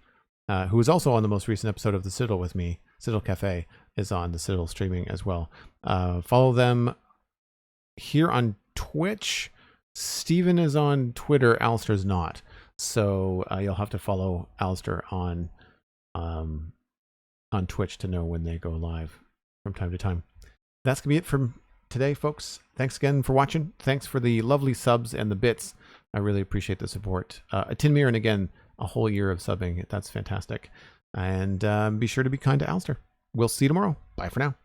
who is also on the most recent episode of the Citadel with me, Citadel Cafe, is on the Citadel streaming as well. Follow them here on Twitch. Stephen is on Twitter, Alistair's not. So you'll have to follow Alistair on Twitch to know when they go live from time to time. That's going to be it from today, folks. Thanks again for watching. Thanks for the lovely subs and the bits. I really appreciate the support. TinMyren, again, a whole year of subbing. That's fantastic. And be sure to be kind to Alistair. We'll see you tomorrow. Bye for now.